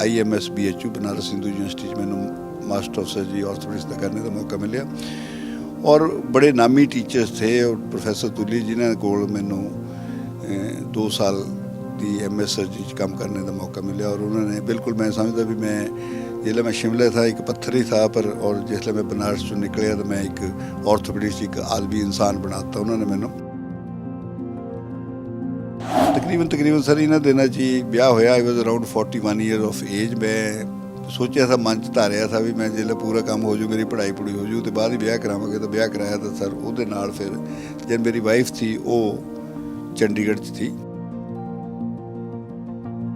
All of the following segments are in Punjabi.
IMS BHU Banaras Hindu university मैंने मास्टर ऑफ सर्जरी ऑर्थोपेडिक्स का करने का मौका मिला और बड़े नामी टीचर्स थे और प्रोफैसर तुली जिन्होंने कोल मैनू 2 साल की MS सर्जरी काम करने का मौका मिला और उन्होंने बिल्कुल मैं समझदा भी मैं जिसले मैं शिमले था एक पत्थर ही था पर और जिसले मैं बनारस चो निकलिया तो मैं एक ऑर्थोपेडिक्स एक आलमी इंसान बनाता उन्होंने मैनू तकरीबन सर इन्होंने दिनों च ब्याह होया। I was around 41 year of age. मैं सोचा था मन च धारिया था भी मैं जिसले पूरा काम हो जू मेरी पढ़ाई पढ़ी हो जू तो बाद ही ब्याह करावांगे तो ब्याह कराया तो सर वो फिर जब मेरी वाइफ थी वो चंडीगढ़ च थी।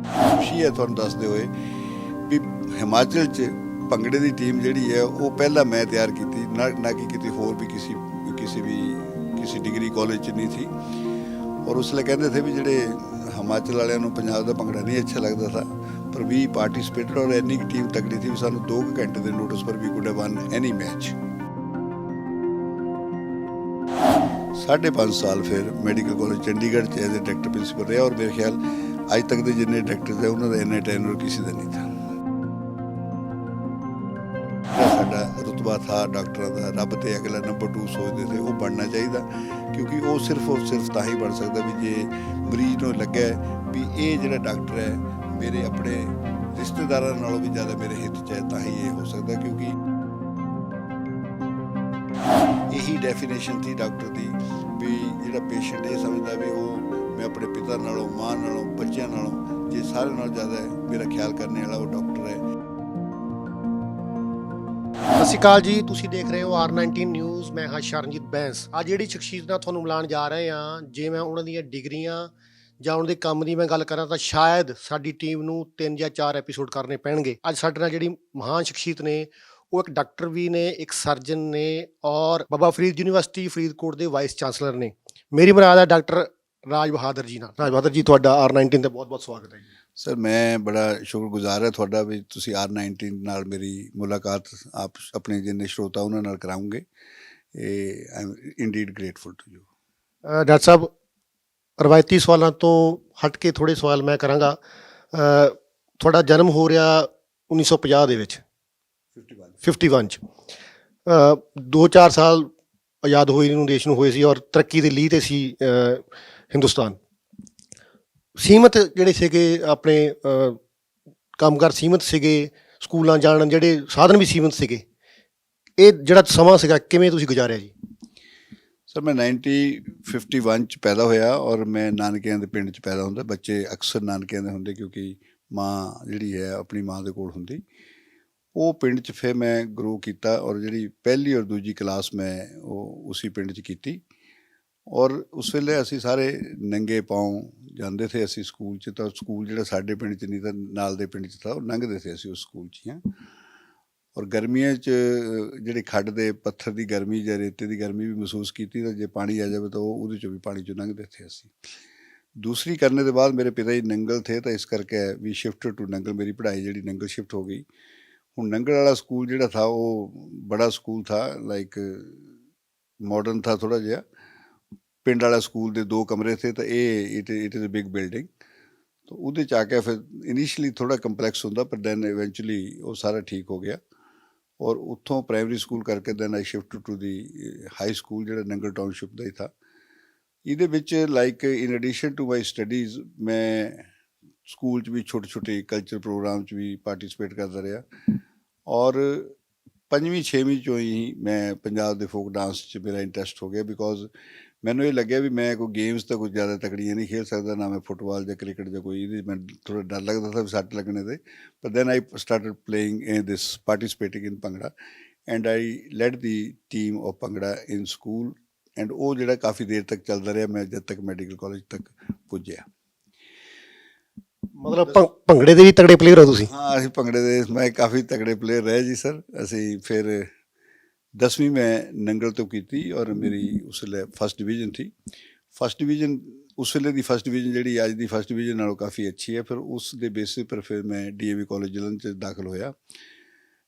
खुशी है तुहानूं दसदे होए भी हिमाचल च भंगड़े की टीम जिहड़ी है वो पहला मैं तैयार की ना कि किसी होर भी किसी डिग्री कॉलेज च नहीं थी और उसले कहते थे भी जोड़े हिमाचल वाले पंजाब का भंगड़ा नहीं अच्छा लगता था पर वी पार्टिसिपेटेड और इन्नी टीम तगड़ी थी भी सानू 2 घंटे के नोटिस पर we could have won any match. 5.5 साल फिर medical college Chandigarh as a director principal रहा और मेरे ख्याल अज तक के जिन्ने डायरैक्टर थे उन्होंने इन्ना टेन्योर किसी का नहीं था। साडा रुतबा था डॉक्टर का रब तो अगला नंबर 2 सोचते थे वो बनना चाहिए क्योंकि वो सिर्फ और सिर्फ तां ही बन सकता भी जे मरीज को लगे भी ये जो डॉक्टर है मेरे अपने रिश्तेदारों नालों भी ज़्यादा मेरे हित च है तां ही ये हो सकता क्योंकि यही डेफिनेशन थी डॉक्टर की भी जो पेशेंट ये समझता भी वो मैं अपने पिता नालों माँ नालों बच्चों नालों जे सारे नालों ज़्यादा मेरा ख्याल करने वाला वो डॉक्टर है। ਸਤਿ ਸ਼੍ਰੀ ਅਕਾਲ ਜੀ, ਤੁਸੀਂ ਦੇਖ ਰਹੇ ਹੋ R19 ਨਿਊਜ਼। ਮੈਂ ਹਾਂ ਸ਼ਰਨਜੀਤ ਬੈਂਸ। ਅੱਜ ਜਿਹੜੀ ਸ਼ਖਸੀਅਤ ਨਾਲ ਤੁਹਾਨੂੰ ਮਿਲਾਉਣ ਜਾ ਰਹੇ ਹਾਂ, ਜੇ ਮੈਂ ਉਹਨਾਂ ਦੀਆਂ ਡਿਗਰੀਆਂ ਜਾਂ ਉਹਨਾਂ ਦੇ ਕੰਮ ਦੀ ਮੈਂ ਗੱਲ ਕਰਾਂ ਤਾਂ ਸ਼ਾਇਦ ਸਾਡੀ ਟੀਮ ਨੂੰ 3 ਜਾਂ 4 ਐਪੀਸੋਡ ਕਰਨੇ ਪੈਣਗੇ। ਅੱਜ ਸਾਡੇ ਨਾਲ ਜਿਹੜੀ ਮਹਾਨ ਸ਼ਖਸੀਅਤ ਨੇ ਉਹ ਇੱਕ ਡਾਕਟਰ ਵੀ ਨੇ, ਇੱਕ ਸਰਜਨ ਨੇ ਔਰ ਬਾਬਾ ਫਰੀਦ ਯੂਨੀਵਰਸਿਟੀ ਫਰੀਦਕੋਟ ਦੇ ਵਾਈਸ ਚਾਂਸਲਰ ਨੇ। ਮੇਰੀ ਮੁਰਾਦ ਹੈ ਡਾਕਟਰ ਰਾਜ ਬਹਾਦਰ ਜੀ ਨਾਲ। ਰਾਜ ਬਹਾਦਰ ਜੀ, ਤੁਹਾਡਾ R19 ਤੇ ਬਹੁਤ ਬਹੁਤ ਸਵਾਗਤ ਹੈ ਜੀ। सर मैं बड़ा शुक्रगुजार है थोड़ा भी तुसी R19 नाल मेरी मुलाकात आप अपने जिन्ने श्रोता उन्होंने नाल कराओगे। I am indeed grateful to you. Doctor sahib, ਰਵਾਇਤੀ ਸਵਾਲਾਂ ਤੋਂ ਹਟ ਕੇ ਥੋੜ੍ਹੇ ਸਵਾਲ ਮੈਂ ਕਰਾਂਗਾ। ਤੁਹਾਡਾ ਜਨਮ ਹੋ ਰਿਹਾ 1950 ਦੇ ਵਿੱਚ 51 'ਚ। 2-4 ਸਾਲ ਆਜ਼ਾਦ ਹੋਏ ਨੂੰ ਦੇਸ਼ ਨੂੰ ਹੋਏ ਸੀ ਔਰ ਤਰੱਕੀ ਦੇ ਲੀਹ 'ਤੇ ਸੀ ਹਿੰਦੁਸਤਾਨ। ਸੀਮਤ ਜਿਹੜੇ ਸੀਗੇ ਆਪਣੇ ਕੰਮਕਾਰ ਸੀਮਤ ਸੀਗੇ, ਸਕੂਲਾਂ ਜਾਣ ਜਿਹੜੇ ਸਾਧਨ ਵੀ ਸੀਮਤ ਸੀਗੇ। ਇਹ ਜਿਹੜਾ ਸਮਾਂ ਸੀਗਾ ਕਿਵੇਂ ਤੁਸੀਂ ਗੁਜ਼ਾਰਿਆ ਜੀ? सर मैं 1951 ਚ पैदा होया और मैं नानकिਆਂ ਦੇ ਪਿੰਡ 'ਚ ਪੈਦਾ ਹੁੰਦਾ। ਬੱਚੇ ਅਕਸਰ ਨਾਨਕਿਆਂ ਦੇ ਹੁੰਦੇ ਕਿਉਂਕਿ ਮਾਂ ਜਿਹੜੀ ਹੈ ਆਪਣੀ ਮਾਂ ਦੇ ਕੋਲ ਹੁੰਦੀ। ਉਹ ਪਿੰਡ 'ਚ ਫਿਰ ਮੈਂ ਗਰੋ ਕੀਤਾ ਔਰ ਜਿਹੜੀ ਪਹਿਲੀ ਔਰ ਦੂਜੀ ਕਲਾਸ ਮੈਂ ਉਹ ਉਸੇ ਪਿੰਡ 'ਚ ਕੀਤੀ ਔਰ ਉਸ ਵੇਲੇ ਅਸੀਂ ਸਾਰੇ ਨੰਗੇ ਪਾਉਂ ਜਾਂਦੇ ਥੇ ਅਸੀਂ ਸਕੂਲ 'ਚ। ਤਾਂ ਸਕੂਲ ਜਿਹੜਾ ਸਾਡੇ ਪਿੰਡ 'ਚ ਨਹੀਂ ਤਾਂ ਨਾਲ ਦੇ ਪਿੰਡ 'ਚ ਤਾਂ ਉਹ ਲੰਘਦੇ ਥੇ ਅਸੀਂ ਉਸ ਸਕੂਲ 'ਚ ਹੀ ਹਾਂ। ਔਰ ਗਰਮੀਆਂ 'ਚ ਜਿਹੜੀ ਖੱਡ ਦੇ ਪੱਥਰ ਦੀ ਗਰਮੀ ਜਾਂ ਰੇਤੇ ਦੀ ਗਰਮੀ ਵੀ ਮਹਿਸੂਸ ਕੀਤੀ ਤਾਂ ਜੇ ਪਾਣੀ ਆ ਜਾਵੇ ਤਾਂ ਉਹਦੇ 'ਚੋਂ ਵੀ ਪਾਣੀ 'ਚੋਂ ਲੰਘਦੇ ਥੇ ਅਸੀਂ। ਦੂਸਰੀ ਕਰਨੇ ਦੇ ਬਾਅਦ ਮੇਰੇ ਪਿਤਾ ਜੀ ਨੰਗਲ ਥੇ ਤਾਂ ਇਸ ਕਰਕੇ ਵੀ ਸ਼ਿਫਟ ਟੂ ਨੰਗਲ, ਮੇਰੀ ਪੜ੍ਹਾਈ ਜਿਹੜੀ ਨੰਗਲ ਸ਼ਿਫਟ ਹੋ ਗਈ। ਹੁਣ ਨੰਗਲ ਵਾਲਾ ਸਕੂਲ ਜਿਹੜਾ ਥਾ ਉਹ ਬੜਾ ਸਕੂਲ ਥਾ, ਲਾਈਕ मॉडर्न था थोड़ा जिहा। पिंड वाला स्कूल के 2 कमरे थे तो ये it is a big building. तो वो आके फिर इनिशियली थोड़ा कंपलैक्स होंदा पर दैन इवेंचुअली वो सारा ठीक हो गया और उत्थों प्राइमरी स्कूल करके then I shift to the high school जो नंगल टाउनशिप का ही था। ये like in addition to my studies मैं स्कूल भी छोटे छोटे कल्चर प्रोग्राम भी पार्टिसिपेट करता रहा और 5वीं 6वीं चो ही मैं पंजाब के फोक डांस च मेरा इंटरस्ट हो गया बिकॉज मैनू ये लग्या भी मैं कोई गेम्स तो कुछ ज़्यादा तकड़ियाँ नहीं खेल सकता, ना मैं फुटबॉल या क्रिकेट या कोई मैं थोड़ा डर लगता था भी सट लगने से। पर then I started playing in this participating in bhangra and I led the team of bhangra in school and वो जो काफ़ी देर तक चलता रहा मैं जब तक मैडिकल कॉलेज तक पुज्या। मतलब ਭੰਗੜੇ ਦੇ ਵੀ ਤਗੜੇ ਪਲੇਅਰ ਹੋ ਤੁਸੀਂ? हाँ असीं भंगड़े दे मैं काफ़ी तगड़े प्लेयर रहे जी सर। असीं फिर 10वीं मैं नंगल तो की और मेरी उस वे फस्ट डिवीजन थी। फस्ट डिवीजन उस वे की फस्ट डिवीजन जी अज की फस्ट डिवीजन नालों काफ़ी अच्छी है। फिर उस दे बेसिस पर फिर मैं DAV कॉलेज जलंधर दाखिल होया।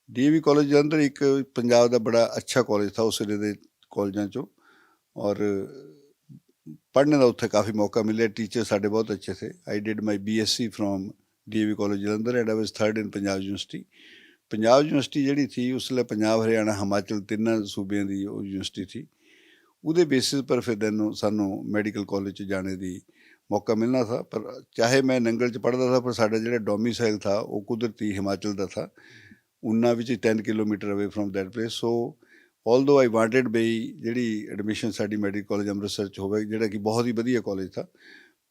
DAV कॉलेज जलंधर एक पंजाब का बड़ा अच्छा कॉलेज था उस वे कॉलेजों चो और पढ़ने का उत्थे काफ़ी मौका मिले। टीचर साढ़े बहुत अच्छे थे। I did my BSc from DAV college Jalandhar and I was 3rd in Punjab university. Punjab university ਜਿਹੜੀ ਸੀ ਉਸ ਵੇਲੇ ਪੰਜਾਬ, ਹਰਿਆਣਾ, ਹਿਮਾਚਲ ਤਿੰਨਾਂ ਸੂਬਿਆਂ ਦੀ ਉਹ ਯੂਨੀਵਰਸਿਟੀ ਸੀ। ਉਹਦੇ ਬੇਸਿਸ ਪਰ ਫਿਰ ਦੈਨ ਸਾਨੂੰ ਮੈਡੀਕਲ ਕਾਲਜ 'ਚ ਜਾਣੇ ਦੀ ਮੌਕਾ ਮਿਲਣਾ था। पर चाहे मैं नंगल च पढ़ता था पर साडा ਜਿਹੜਾ डोमिसाइल था वो कुदरती हिमाचल ਦਾ था, उन्ना विच 10 kilometre away from that place. So although I wanted बई ਜਿਹੜੀ ਐਡਮਿਸ਼ਨ ਸਾਡੀ ਮੈਡੀਕਲ ਕਾਲਜ ਅੰਮ੍ਰਿਤਸਰ 'ਚ ਹੋਵੇ, ਜਿਹੜਾ ਕਿ ਬਹੁਤ ਹੀ ਵਧੀਆ ਕਾਲਜ था,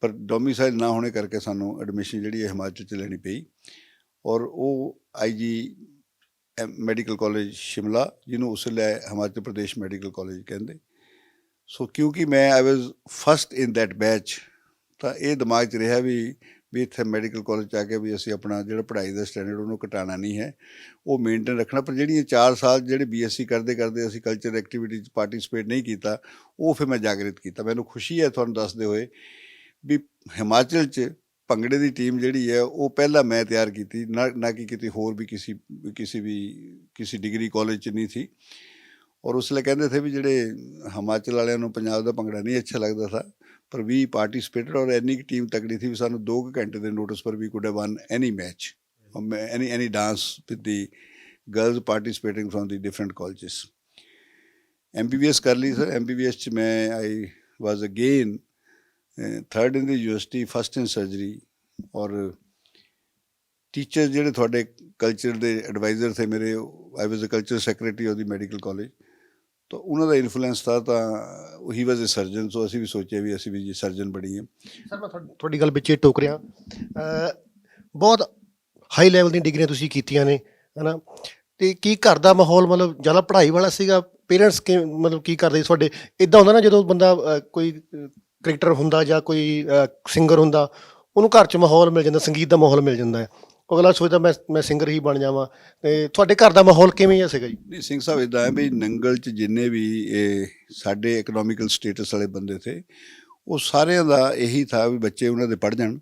ਪਰ ਡੋਮਿਸਾਈਲ ਨਾ ਹੋਣੇ ਕਰਕੇ ਸਾਨੂੰ ਐਡਮਿਸ਼ਨ ਜਿਹੜੀ ਹੈ ਹਿਮਾਚਲ 'ਚ ਲੈਣੀ ਪਈ। ਔਰ ਉਹ IG ਮੈਡੀਕਲ ਕਾਲਜ ਸ਼ਿਮਲਾ, ਜਿਹਨੂੰ ਉਸ ਵੇਲੇ ਹਿਮਾਚਲ ਪ੍ਰਦੇਸ਼ ਮੈਡੀਕਲ ਕਾਲਜ ਕਹਿੰਦੇ। ਸੋ ਕਿਉਂਕਿ ਮੈਂ ਆਈ ਵਾਜ਼ ਫਸਟ ਇਨ ਦੈਟ ਬੈਚ, ਤਾਂ ਇਹ ਦਿਮਾਗ 'ਚ ਰਿਹਾ ਵੀ ਇੱਥੇ ਮੈਡੀਕਲ ਕਾਲਜ 'ਚ ਆ ਕੇ ਵੀ ਅਸੀਂ ਆਪਣਾ ਜਿਹੜਾ ਪੜ੍ਹਾਈ ਦਾ ਸਟੈਂਡਰਡ ਉਹਨੂੰ ਘਟਾਉਣਾ ਨਹੀਂ ਹੈ, ਉਹ ਮੇਨਟੇਨ ਰੱਖਣਾ। ਪਰ ਜਿਹੜੀਆਂ 4 ਸਾਲ ਜਿਹੜੇ BSc ਕਰਦੇ ਅਸੀਂ ਕਲਚਰ ਐਕਟੀਵਿਟੀ 'ਚ ਪਾਰਟੀਸਪੇਟ ਨਹੀਂ ਕੀਤਾ, ਉਹ ਫਿਰ ਮੈਂ ਜਾਗਰਿਤ ਕੀਤਾ। ਮੈਨੂੰ ਖੁਸ਼ੀ ਹੈ ਤੁਹਾਨੂੰ ਦੱਸਦੇ ਹੋਏ ਵੀ ਹਿਮਾਚਲ 'ਚ ਭੰਗੜੇ ਦੀ ਟੀਮ ਜਿਹੜੀ ਹੈ ਉਹ ਪਹਿਲਾਂ ਮੈਂ ਤਿਆਰ ਕੀਤੀ, ਨਾ ਕਿ ਕਿਤੇ ਹੋਰ ਵੀ ਕਿਸੇ ਡਿਗਰੀ ਕਾਲਜ 'ਚ ਨਹੀਂ ਸੀ। ਔਰ ਉਸ ਵੇਲੇ ਕਹਿੰਦੇ थे ਵੀ ਜਿਹੜੇ ਹਿਮਾਚਲ ਵਾਲਿਆਂ ਨੂੰ ਪੰਜਾਬ ਦਾ ਭੰਗੜਾ ਨਹੀਂ ਅੱਛਾ ਲੱਗਦਾ था, पर वी पार्टिसिपेटेड। और एनी की टीम तगड़ी थी भी सानू 2 घंटे के नोटिस पर we could have won any match, any dance with the girls participating from the different colleges. MBBS कर ली सर। MBBS च मैं I was again 3rd in the university, 1st in surgery. और टीचर ਜਿਹੜੇ ਤੁਹਾਡੇ ਕਲਚਰ ਦੇ ਐਡਵਾਈਜ਼ਰ थे मेरे, I was a culture secretary of the medical college, ਤਾਂ ਉਹਨਾਂ ਦਾ ਇਨਫਲੂਐਂਸ था, ਤਾਂ ਹੀ ਵਾਜ਼ ਅ ਸਰਜਨ। ਸੋ ਅਸੀਂ ਵੀ ਸੋਚਿਆ ਵੀ ਅਸੀਂ ਵੀ ਜੀ ਸਰਜਨ ਬਣੀਏ। ਸਰ ਮੈਂ ਤੁਹਾਡੀ ਗੱਲ ਵਿੱਚ ਟੋਕ ਰਿਹਾ, ਬਹੁਤ ਹਾਈ ਲੈਵਲ ਦੀਆਂ ਡਿਗਰੀਆਂ ਤੁਸੀਂ ਕੀਤੀਆਂ ਨੇ, ਹੈ ਨਾ, ਅਤੇ ਕੀ ਘਰ ਦਾ ਮਾਹੌਲ ਮਤਲਬ ਜ਼ਿਆਦਾ ਪੜ੍ਹਾਈ ਵਾਲਾ ਸੀਗਾ? ਪੇਰੈਂਟਸ ਮਤਲਬ ਕੀ ਕਰਦੇ ਸੀ ਤੁਹਾਡੇ? ਇੱਦਾਂ ਹੁੰਦਾ ਨਾ ਜਦੋਂ ਬੰਦਾ ਕੋਈ ਕ੍ਰਿਕਟਰ ਹੁੰਦਾ ਜਾਂ ਕੋਈ ਸਿੰਗਰ ਹੁੰਦਾ, ਉਹਨੂੰ ਘਰ 'ਚ ਮਾਹੌਲ ਮਿਲ ਜਾਂਦਾ, ਸੰਗੀਤ ਦਾ ਮਾਹੌਲ ਮਿਲ ਜਾਂਦਾ ਹੈ, ਅਗਲਾ ਸੋਚਦਾ ਮੈਂ ਸਿੰਗਰ ਹੀ ਬਣ ਜਾਵਾਂ। ਅਤੇ ਤੁਹਾਡੇ ਘਰ ਦਾ ਮਾਹੌਲ ਕਿਵੇਂ ਜਿਹਾ ਸੀਗਾ ਜੀ? ਨਹੀਂ, ਸਿੰਘ ਸਾਹਿਬ ਇੱਦਾਂ ਹੈ ਵੀ ਨੰਗਲ 'ਚ ਜਿੰਨੇ ਵੀ ਇਹ ਸਾਡੇ ਇਕਨੋਮਿਕਲ ਸਟੇਟਸ ਵਾਲੇ ਬੰਦੇ ਥੇ, ਉਹ ਸਾਰਿਆਂ ਦਾ ਇਹੀ ਥਾ ਵੀ ਬੱਚੇ ਉਹਨਾਂ ਦੇ ਪੜ੍ਹ ਜਾਣ।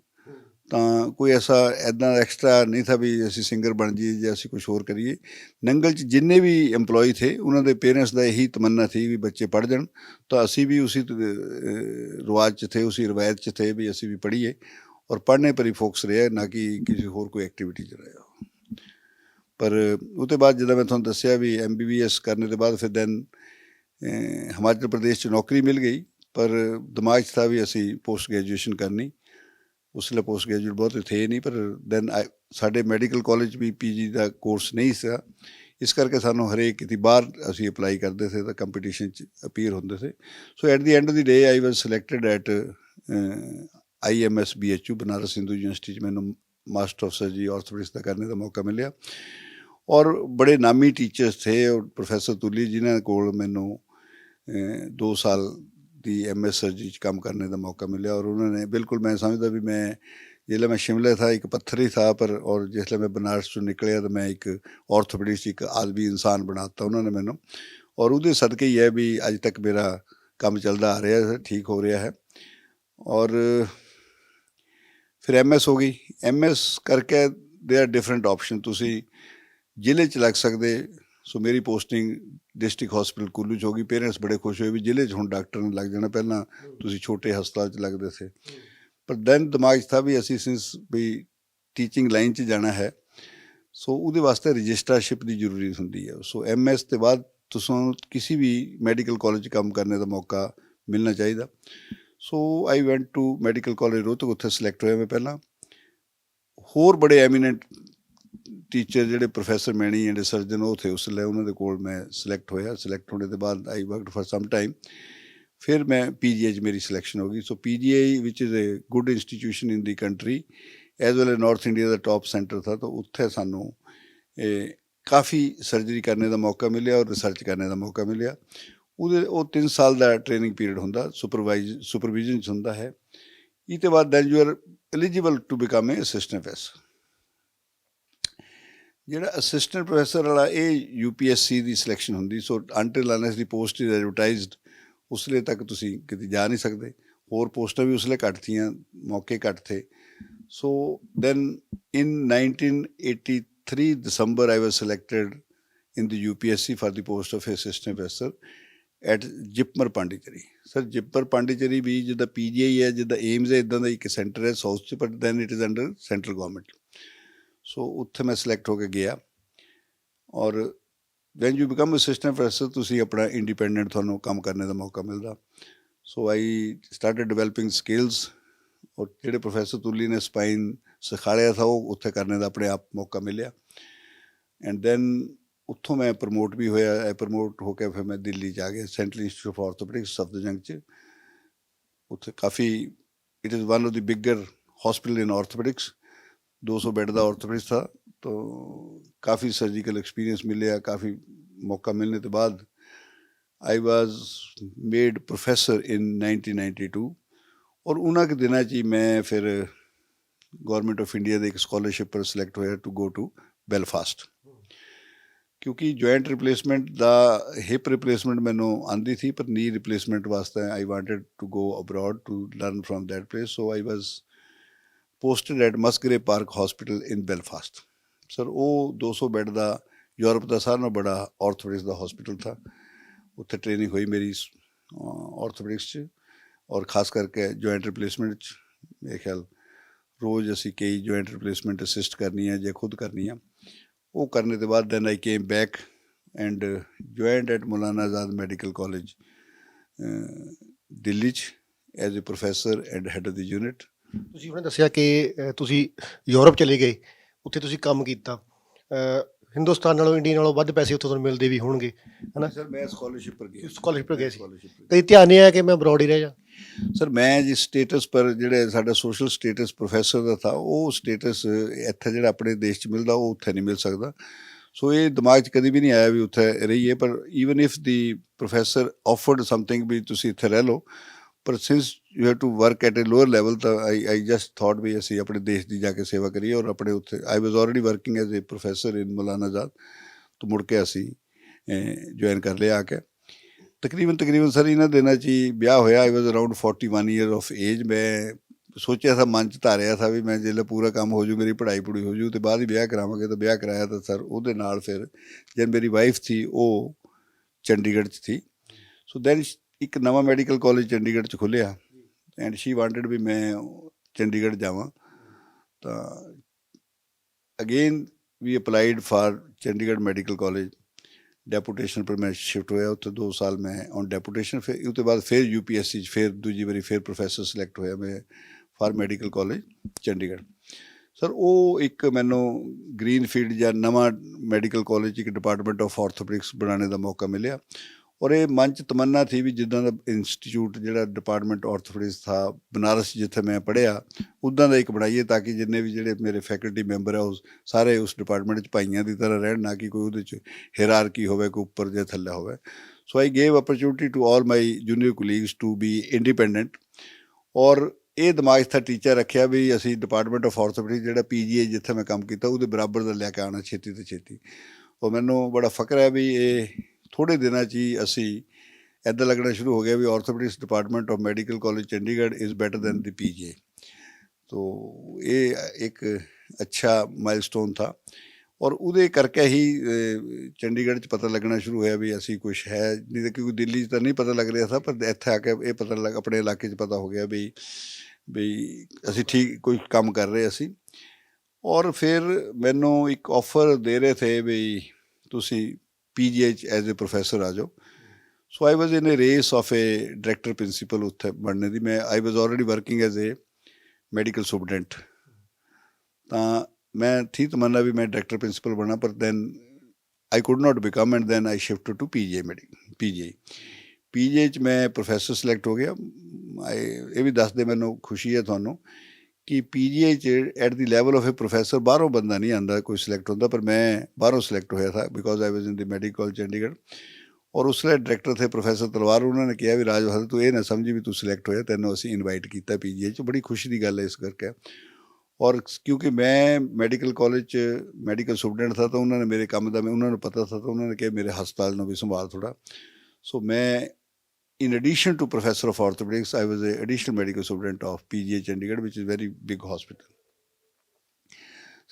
ਤਾਂ ਕੋਈ ਐਸਾ ਇੱਦਾਂ ਐਕਸਟਰਾ ਨਹੀਂ ਥਾ ਵੀ ਅਸੀਂ ਸਿੰਗਰ ਬਣ ਜਾਈਏ ਜਾਂ ਅਸੀਂ ਕੁਛ ਹੋਰ ਕਰੀਏ। ਨੰਗਲ 'ਚ ਜਿੰਨੇ ਵੀ EMPLOYE ਥੇ ਉਹਨਾਂ ਦੇ ਪੇਰੈਂਟਸ ਦਾ ਇਹੀ ਤਮੰਨਾ ਥੀ ਵੀ ਬੱਚੇ ਪੜ੍ਹ ਜਾਣ। ਤਾਂ ਅਸੀਂ ਵੀ ਉसी ਰਿਵਾਜ 'ਚ ਥੇ, उसी रवायत 'ਚ ਥੇ ਵੀ ਅਸੀਂ ਵੀ ਪੜ੍ਹੀਏ और पढ़ने पर ही फोकस रहा, ना कि किसी होर कोई एक्टिविटी 'ਚ रहा। पर उसके बाद जिदा मैं तुहानूं दस्सिया भी MBBS करने के बाद फिर दैन हिमाचल प्रदेश 'ਚ नौकरी मिल गई। पर दिमाग 'ਚ था भी असी पोस्ट ग्रेजुएशन करनी। उसले पोस्ट ग्रेजुएट बहुत थे नहीं, पर दैन साडे मैडिकल कॉलेज भी PG का कोर्स नहीं सा, इस करके सानूं हरेक किती बाहर असी अपलाई करते थे, तो कंपीटीशन 'ਚ अपीयर होंदे थे। So at the end of the day I was selected at IMS BHU Banaras Hindu university 'ਚ ਮੈਨੂੰ मास्टर ऑफ सर्जरी ऑर्थोपेडिक्स का करने का मौका मिले। और बड़े नामी टीचर्स थे, और प्रोफैसर तुली जिन्होंने कोल मैनू 2 साल की MS सर्जरी 'ਚ काम करने का मौका मिले। और उन्होंने बिल्कुल, मैं समझदा भी मैं जिसलै मैं शिमले था एक पत्थर ही था, पर और जिसलै मैं बनारस 'चों निकलिया तो मैं एक ऑर्थोपेडिक्स एक आदमी इंसान बनाता उन्होंने मैनू। और वो सदके ही है भी अज तक मेरा काम चलता आ रहा है, ठीक हो रहा है। और फिर MS हो गई। MS करके दे आर डिफरेंट ऑप्शन, तुसी जिले 'ਚ लग सकते। सो मेरी पोस्टिंग डिस्ट्रिक्ट हॉस्पिटल कुल्लू 'ਚ हो गई। पेरेंट्स बड़े खुश हुए भी जिले 'ਚ हुण डॉक्टर ने लग जाना, पहला तुसी छोटे हस्पताल 'ਚ लगते थे। पर दैन दिमाग 'ਚ था भी असी सिंस भी टीचिंग लाइन 'ਚ जाना है, सो ਉਹਦੇ ਵਾਸਤੇ रजिस्ट्रारशिप की जरूरी होंगी है। सो MS के बाद तुसां किसी भी मैडिकल कॉलेज 'ਚ काम करने का मौका मिलना चाहिए। So I went to medical college Rohtak, उत्थे सिलेक्ट होया मैं पहला। होर बड़े एमीनेंट टीचर जिहड़े प्रोफैसर मैनी एंड सर्जन वो थे, उसले उन्होंने कोल मैं सिलेक्ट होया। सिलेक्ट होने के बाद I worked for some time. फिर मैं PGI 'ਚ मेरी सिलेक्शन हो गई। So PGI which is a good institution in the country, as well a north India का टॉप सेंटर था। तो उत्थे सानू काफ़ी सर्जरी करने का मौका मिले और रिसर्च करने का मौका मिले। वो 3 साल का ट्रेनिंग पीरियड होंदा, सुपरविजन 'ਚ ਹੁੰਦਾ है। ਇਹਦੇ बाद then you are eligible to become a assistant professor. ਜਿਹੜਾ ਅਸਿਸਟੈਂਟ ਪ੍ਰੋਫੈਸਰ ਵਾਲਾ ਇਹ UPSC ਦੀ ਸਿਲੈਕਸ਼ਨ ਹੁੰਦੀ। So until unless the post is advertised, ਉਸਲੇ ਤੱਕ ਤੁਸੀਂ ਕਿਤੇ ਜਾ ਨਹੀਂ ਸਕਦੇ। ਹੋਰ ਪੋਸਟਾਂ ਵੀ ਉਸਲੇ ਘੱਟ ਥੀਆਂ, ਮੌਕੇ ਘੱਟ ਥੇ। So then in 1983 December I was selected in the UPSC for the post of assistant professor at JIPMER Pondicherry. Sir JIPMER Pondicherry ਵੀ ਜਿੱਦਾਂ PGI ਹੈ, ਜਿੱਦਾਂ ਏਮਜ਼ ਹੈ, ਇੱਦਾਂ ਦਾ ਇੱਕ ਸੈਂਟਰ ਹੈ ਸਾਊਥ 'ਚ, but then it is under central government. So ਉੱਥੇ ਮੈਂ ਸਿਲੈਕਟ ਹੋ ਕੇ ਗਿਆ। ਔਰ when you become assistant professor ਤੁਸੀਂ ਆਪਣਾ ਇੰਡੀਪੈਂਡੈਂਟ ਤੁਹਾਨੂੰ ਕੰਮ ਕਰਨ ਦਾ ਮੌਕਾ ਮਿਲਦਾ। So I started developing skills. ਔਰ ਜਿਹੜੇ ਪ੍ਰੋਫੈਸਰ ਤੁਲੀ ਨੇ ਸਪਾਈਨ ਸਿਖਾਇਆ था ਉਹ ਉੱਥੇ ਕਰਨ ਦਾ ਆਪਣੇ ਆਪ ਮੌਕਾ ਮਿਲਿਆ। ਐਂਡ ਦੈਨ ਉੱਥੋਂ ਮੈਂ ਪ੍ਰਮੋਟ ਵੀ ਹੋਇਆ। ਪ੍ਰਮੋਟ ਹੋ ਕੇ ਫਿਰ ਮੈਂ ਦਿੱਲੀ 'ਚ ਆ ਗਿਆ, central institute of orthopaedics Safdarjung 'ਚ। ਉੱਥੇ ਕਾਫੀ it is one of the bigger hospital in orthopaedics. 200 bed का ऑर्थोपेडिक्स था। तो काफ़ी सर्जिकल एक्सपीरियंस मिले, काफ़ी मौका मिलने के बाद आई वाज मेड प्रोफैसर इन 1992। और उन्होंने के दिनों ही मैं फिर गवर्नमेंट ऑफ इंडिया के एक स्कॉलरशिप पर सिलेक्ट होया टू गो टू बेलफास्ट। क्योंकि जॉइंट रिप्लेसमेंट का हिप रिप्लेसमेंट मैनू आती थी, पर नी रिप्लेसमेंट वास्ते I wanted to go abroad to learn from that place. So I was posted at Musgrave park hospital in Belfast. Sir वो 200 बेड का यूरोप का सारा बड़ा ऑर्थोपेडिक्स का हॉस्पिटल था। उत्थे ट्रेनिंग हुई मेरी ऑर्थोपेडिक्स च, और खास करके जॉइंट रिप्लेसमेंट च। मेरे ख्याल रोज़ असी कई जॉइंट रिप्लेसमेंट असिस्ट करनी है या खुद करनी है। वो करने के बाद then I came back and joined at Maulana Azad medical college Delhi as a professor and head of the unit. ਤੁਸੀਂ ਉਹਨੇ ਦੱਸਿਆ ਕਿ ਤੁਸੀਂ ਯੂਰਪ ਚਲੇ ਗਏ, ਉੱਥੇ ਤੁਸੀਂ ਕੰਮ ਕੀਤਾ। ਹਿੰਦੁਸਤਾਨ ਨਾਲੋਂ ਇੰਡੀਆ ਨਾਲੋਂ ਵੱਧ ਪੈਸੇ ਉੱਥੇ ਤੁਹਾਨੂੰ ਮਿਲਦੇ ਵੀ ਹੋਣਗੇ, ਹੈ ਨਾ? सर मैं स्कॉलरशिप पर गया। ਸਕਾਲਰਸ਼ਿਪ ਗਏ ਸੀ। स्कॉलरशिप ਕਈ ਧਿਆਨ ਨਹੀਂ ਆਇਆ ਕਿ ਮੈਂ ਅਬਰੋਡ ਹੀ ਰਹਿ ਜਾ। सर मैं जिस स्टेटस पर ਜਿਹੜੇ ਸਾਡਾ ਸੋਸ਼ਲ ਸਟੇਟਸ ਪ੍ਰੋਫੈਸਰ ਦਾ था, ਉਹ ਸਟੇਟਸ ਇੱਥੇ ਜਿਹੜਾ ਆਪਣੇ ਦੇਸ਼ 'ਚ ਮਿਲਦਾ ਉਹ ਉੱਥੇ ਨਹੀਂ ਮਿਲ ਸਕਦਾ। ਸੋ ਇਹ ਦਿਮਾਗ 'ਚ ਕਦੀ ਵੀ ਨਹੀਂ ਆਇਆ ਵੀ ਉੱਥੇ ਰਹੀਏ। ਪਰ even if the professor offered something ਵੀ ਤੁਸੀਂ ਇੱਥੇ ਰਹਿ ਲਓ, ਪਰ since you have to work at a lower level, ਤਾਂ ਆਈ ਜਸਟ ਥੋਟ ਵੀ ਅਸੀਂ ਆਪਣੇ ਦੇਸ਼ ਦੀ ਜਾ ਕੇ ਸੇਵਾ ਕਰੀਏ। ਔਰ ਆਪਣੇ ਉੱਥੇ I was already working as a professor in Maulana Azad. ਤੋਂ ਮੁੜ ਕੇ ਅਸੀਂ ਜੁਆਇਨ ਕਰ ਲਿਆ ਆ ਕੇ। ਤਕਰੀਬਨ ਸਰ ਇਹਨਾਂ ਦਿਨਾਂ 'ਚ ਹੀ ਵਿਆਹ ਹੋਇਆ। ਆਈ ਵਾਜ਼ ਅਰਾਊਂਡ 41 ਈਅਰ ਆਫ ਏਜ। ਮੈਂ ਸੋਚਿਆ था, ਮਨ 'ਚ ਧਾਰਿਆ था ਵੀ ਮੈਂ ਜਦੋਂ ਪੂਰਾ ਕੰਮ ਹੋ ਜੂ, ਮੇਰੀ ਪੜ੍ਹਾਈ ਪੜੂਈ ਹੋ ਜੂ, ਤੇ ਬਾਅਦ ਹੀ ਵਿਆਹ ਕਰਾਵਾਂਗੇ। ਤਾਂ ਵਿਆਹ ਕਰਾਇਆ ਤਾਂ ਸਰ ਉਹਦੇ ਨਾਲ ਫਿਰ ਜਦ ਮੇਰੀ ਵਾਈਫ ਸੀ ਉਹ ਚੰਡੀਗੜ੍ਹ 'ਚ ਸੀ। ਸੋ ਦੈਨ ਇੱਕ ਨਵਾਂ ਮੈਡੀਕਲ ਕਾਲਜ ਚੰਡੀਗੜ੍ਹ 'ਚ ਖੁੱਲ੍ਹਿਆ ਐਂਡ ਸ਼ੀ ਵਾਂਟਡ ਵੀ ਮੈਂ ਚੰਡੀਗੜ੍ਹ ਜਾਵਾਂ। ਤਾਂ again we applied for Chandigarh medical college. Deputation पर मैं शिफ्ट होया। उत्थे 2 साल मैं ऑन डैपूटेशन। फिर उसके बाद फिर UPSC फिर दूजी बारी फिर प्रोफैसर सिलैक्ट होया मैं for medical college Chandigarh. Sir वो एक मैनू ग्रीन फील्ड या नवा मैडिकल कॉलेज एक डिपार्टमेंट ऑफ ऑर्थोपेडिक्स बनाने का मौका मिले। और ये मन च तमन्ना थी भी जिदा का इंस्टीट्यूट जो डिपार्टमेंट ऑर्थोपेडिक्स था बनारस जिथे मैं पढ़िया उदा का एक बनाइए, ताकि जिन्ने भी जोड़े मेरे फैकल्टी मैंबर है उस सारे उस डिपार्टमेंट भाइयों की तरह रहन, ना कि कोई वो हिरारकी हो कोई उपर या थले हो। So I gave opportunity to all my junior colleagues to be independent. और ये दिमाग था टीचर रखिया भी असी डिपार्टमेंट ऑफ ऑर्थोपेडिक्स जो PGI जिथे मैं काम किया वो बराबर का लैके आना छेती तो छेती। और मैनू बड़ा फकर है भी ये थोड़े दिनों ही असी ਇੱਦਾਂ लगना शुरू हो गया भी orthopaedics department of medical college Chandigarh is better than the PGI। तो ये एक अच्छा माइलस्टोन था। और उहदे करके ही चंडीगढ़ च पता लगना शुरू होया भी असी कुछ है, नहीं तो क्योंकि दिल्ली तो नहीं पता लग रहा था, पर इत्थे आके ये पता लग अपने इलाके च पता हो गया भी असी ठीक कोई काम कर रहे असी। और फिर मैनू एक ऑफर दे रहे थे भी तुसी PGI एज ए प्रोफैसर आ जाओ। So I was in a race of a director principal उत्थे बनने की। मैं I was already working as a medical superintendent. तो मैं थी तमन्ना भी मैं डायरैक्टर प्रिंसीपल बना, पर then I could not become and then I shift to PGI। च मैं प्रोफैसर सिलैक्ट हो गया। ये भी दस दे मैनू खुशी है थानू कि PGI at the level of a professor बाहरों बंदा नहीं आता कोई सिलैक्ट होता, पर मैं बाहरों सिलैक्ट होया था because I was in the medical college Chandigarh. और उसले डायरैक्टर थे प्रोफैसर तलवार। उन्होंने कहा भी राज बहादुर तू ये ना समझी भी तू सिलैक्ट होया, तेनों असीं इनवाइट किया PGI च। बड़ी खुशी की गल है इस करके। और क्योंकि मैं मैडिकल कॉलेज मैडिकल सुपरडेंट था तो उन्होंने मेरे काम का उन्होंने पता था, तो उन्होंने कहा मेरे हस्पताल भी संभाल थोड़ा। सो मैं in addition to professor of orthopedics I was a additional medical superintendent of PGI Chandigarh which is very big hospital।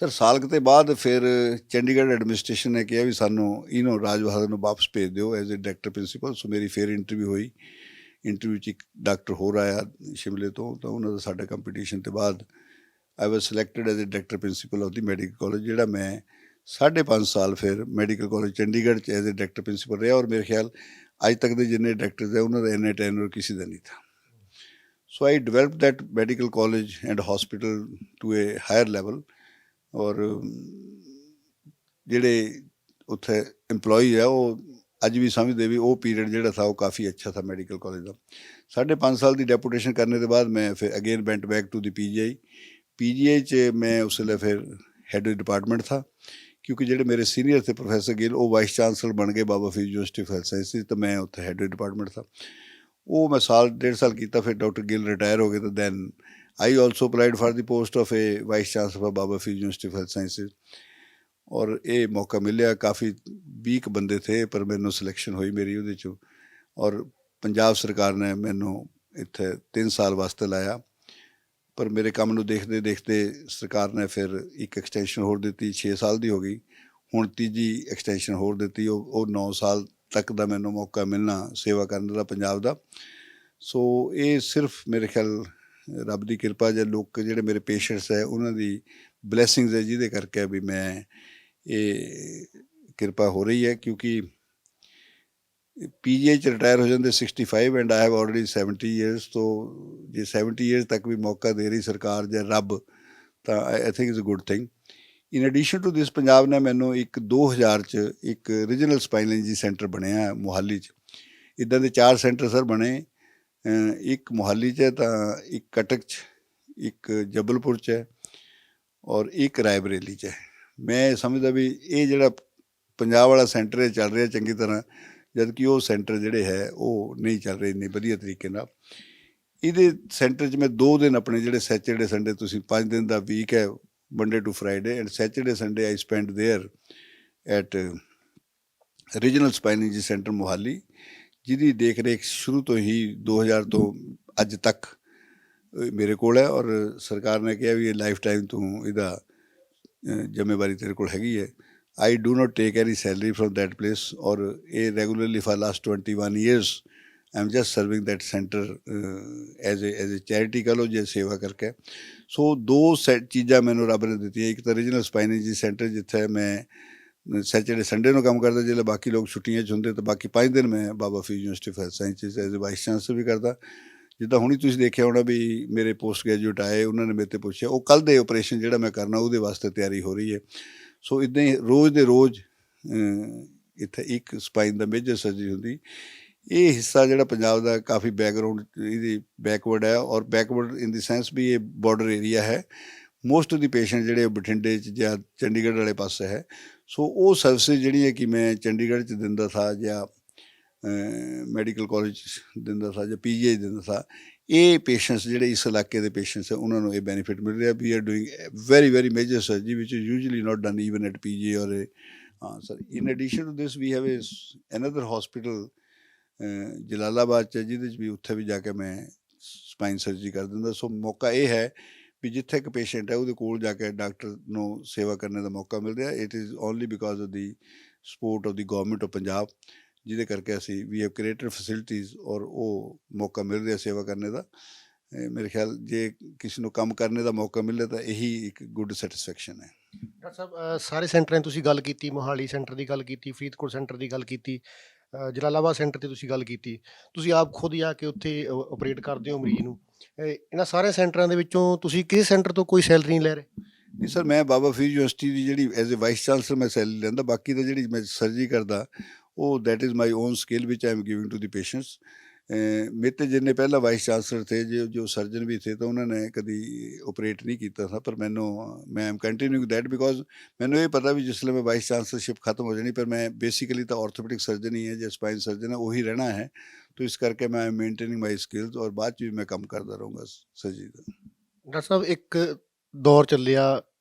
Sir साल के बाद फिर चंडीगढ़ एडमिनिस्ट्रेशन ने कहा भी सानू इन्हों राज बहादुर को वापस भेज दो एज ए डायरैक्टर प्रिंसीपल। सो मेरी फिर इंटरव्यू हुई। इंटरव्यू एक डॉक्टर होर आया शिमले तो उन्होंने साढ़े कंपीटीशन के बाद I was selected as a director principal of the medical college, ਜਿਹੜਾ ਮੈਂ 5.5 ਸਾਲ ਫਿਰ ਮੈਡੀਕਲ ਕਾਲਜ ਚੰਡੀਗੜ੍ਹ 'ਚ ਐਜ਼ ਅ ਡਾਇਰੈਕਟਰ ਪ੍ਰਿੰਸੀਪਲ ਰਿਹਾ। ਔਰ ਮੇਰੇ ਖਿਆਲ ਅੱਜ ਤੱਕ ਦੇ ਜਿੰਨੇ ਡਾਇਰੈਕਟਰਸ ਹੈ ਉਹਨਾਂ ਦਾ ਇੰਨੇ ਟੈਨਰ ਕਿਸੇ ਦਾ ਨਹੀਂ ਥਾ। So I develop that medical college and hospital to a higher level. ਔਰ ਜਿਹੜੇ ਉੱਥੇ EMPLOYEE ਹੈ ਉਹ ਅੱਜ ਵੀ ਸਮਝਦੇ ਵੀ ਉਹ ਪੀਰੀਅਡ ਜਿਹੜਾ ਥਾ ਉਹ ਕਾਫੀ ਅੱਛਾ ਥਾ ਮੈਡੀਕਲ ਕਾਲਜ ਦਾ। 5.5 ਸਾਲ ਦੀ ਡੈਪੂਟੇਸ਼ਨ करने के बाद मैं फिर again went back to the PGI च मैं उस वेले फिर हैड डिपार्टमेंट था, क्योंकि ਜਿਹੜੇ ਮੇਰੇ ਸੀਨੀਅਰ थे प्रोफैसर गिल वो वाइस चांसलर बन गए Baba Farid university of health sciences, तो मैं उत्थे हैड डिपार्टमेंट था। वो मैं साल 1.5 साल किया, फिर डॉक्टर गिल रिटायर हो गए, तो then I also applied for the post of a vice chancellor of Baba Farid university of health sciences. और ये मौका मिलिया, काफ़ी 20 बंदे थे पर मैनू सिलेक्शन हुई मेरी उहदे चों। और पंजाब सरकार ने मैनू इत्थे 3 साल वास्ते लाया, पर मेरे काम नूं देखते देखते सरकार ने फिर एक एक्सटेंशन होर दी, 6 साल की हो गई। हुण तीजी एक्सटेंशन होर दी, वो 9 साल तक का मैनू मौका मिलना सेवा करने का पंजाब का। सो ये सिर्फ मेरे ख्याल रब की कृपा या लोग जिहड़े मेरे पेशेंट्स है उन्हां दी ब्लैसिंग्स है, जिहदे करके भी मैं ये कृपा हो रही है। क्योंकि PGI च रिटायर हो जाते 65 and I have already 70 years, तो जे 70 ईयर्स तक भी मौका दे रही सरकार या रब, तो I think is a good thing. In addition to this Punjab ने मैनू एक 2000 च एक रीजनल स्पाइनल इंजरी सेंटर बनया मोहाली च। इदां दे 4 सेंटर सर बने, एक मोहाली च, तो एक कटक च, एक जबलपुर च और एक रायबरेली च। मैं समझदा भी ये जिहड़ा पंजाब वाला सेंटर है चल रहा चंगी तरह, जबकि वो सेंटर जिहड़े है वो नहीं चल रहे इन्ने वधिया तरीके नाल। इहदे सेंटर च मैं 2 दिन अपने जिहड़े सैचरडे संडे, तुसीं 5 दिन का वीक है, Monday to Friday, and Saturday Sunday I spend there at regional spinal injury centre Mohali, जिहदी देख रेख शुरू तो ही 2000 तो अज तक मेरे कोल है। और सरकार ने कहा भी ये लाइफ टाइम तू इहदा जिम्मेवारी तेरे कोल हैगी है। I do not take any salary from that place, और ये regularly for last 21 years I am just serving that centre as a charity कह लो जे सेवा करके। सो 2 चीज़ां मैनू रब ने दित्तियां, एक तो रीजनल स्पाइनल इंजरी सेंटर जिथे मैं सैचरडे संडे को काम करता, जिसले बाकी लोग छुट्टियां च होंदे, तो बाकी 5 दिन मैं Baba Farid university of health sciences as a vice chancellor भी करता। जिद्दां हुणी तुसीं देखिया होना भी मेरे पोस्ट ग्रेजुएट आए, उन्होंने मेरे ते पुछया वो कल दे ऑपरेशन जिहड़ा मैं करना उहदे वास्ते तैयारी हो रही है। सो इदां ही रोज़ दे रोज़ इत्थे एक स्पाइन दा मेजर सर्जरी हुंदी। ये हिस्सा जिहड़ा पंजाब दा काफ़ी बैकग्राउंड इहदी बैकवर्ड है, और बैकवर्ड इन द सेंस भी ये बॉर्डर एरिया है। मोस्ट ऑफ द पेशेंट जिहड़े बठिंडे च या चंडीगढ़ वाले पासे है। सो वो सर्विसिज जिहड़ी है कि मैं चंडीगढ़ च दिंदा था या मैडिकल कॉलेज दिंदा था या PGI दिंदा था, ये पेशेंट्स जिहड़े इस इलाके के पेशेंट्स है उन्होंने ये बेनीफिट मिल रहा। We are doing very very major surgery which is usually not done even at PGI और हाँ sir. In addition to this we have another hospital Jalalabad च, जिहदे च भी उत्थे भी जाके मैं स्पाइन सर्जरी कर दिंदा। सो मौका ये है भी जिथे एक पेशेंट है उहदे कोल जाके डॉक्टर नूं सेवा करने का मौका मिल रहा। It is only because of the support of the government of Punjab, जिहदे करके असी वी हैव क्रिएटेड फैसिलिटीज़ और वो मौका मिल रहा सेवा करने का। मेरे ख्याल जे किसी को काम करने का मौका मिले तो यही एक गुड सैटिस्फैक्शन है। ਡਾਕਟਰ ਸਾਹਿਬ ਸਾਰੇ ਸੈਂਟਰਾਂ ਦੀ ਤੁਸੀਂ ਗੱਲ ਕੀਤੀ, ਮੋਹਾਲੀ ਸੈਂਟਰ ਦੀ ਗੱਲ ਕੀਤੀ, ਫਰੀਦਕੋਟ ਸੈਂਟਰ ਦੀ ਗੱਲ ਕੀਤੀ, ਜਲਾਲਾਬਾਦ ਸੈਂਟਰ ਦੀ ਤੁਸੀਂ ਗੱਲ ਕੀਤੀ। ਤੁਸੀਂ ਆਪ ਖੁਦ ਜਾ ਕੇ ਉੱਥੇ ਆਪਰੇਟ ਕਰਦੇ ਹੋ ਮਰੀਜ਼ ਨੂੰ। ਇਹਨਾਂ ਸਾਰੇ ਸੈਂਟਰਾਂ ਦੇ ਵਿੱਚੋਂ ਤੁਸੀਂ ਕਿਸੇ ਸੈਂਟਰ ਤੋਂ ਕੋਈ ਸੈਲਰੀ ਨਹੀਂ ਲੈ ਰਹੇ? नहीं सर, मैं बाबा फरीद यूनिवर्सिटी की जी एज ए वाइस चांसलर मैं सैलरी लैंदा, बाकी तो जी मैं सर्जरी करता वो that is my own skill which I am giving to the patients. मेरे तो जिन्ने पहला वाइस चांसलर थे जो सर्जन भी थे, तो उन्होंने कभी ऑपरेट नहीं किया था, पर मैं एम कंटिन्यूइंग दैट बिकॉज मैंने ये पता भी जिसले मैं वाइस चांसलरशिप खत्म हो जानी, पर मैं बेसिकली तो ऑर्थोपेडिक सर्जन ही है जो स्पाइन सर्जन है वही रहना है। तो इस करके मैं मेनटेनिंग माई स्किल्स और बाद भी मैं काम करता रहूँगा सर्जरी का। ਡਾਕਟਰ ਸਾਹਿਬ ਇੱਕ ਦੌਰ ਚੱਲਿਆ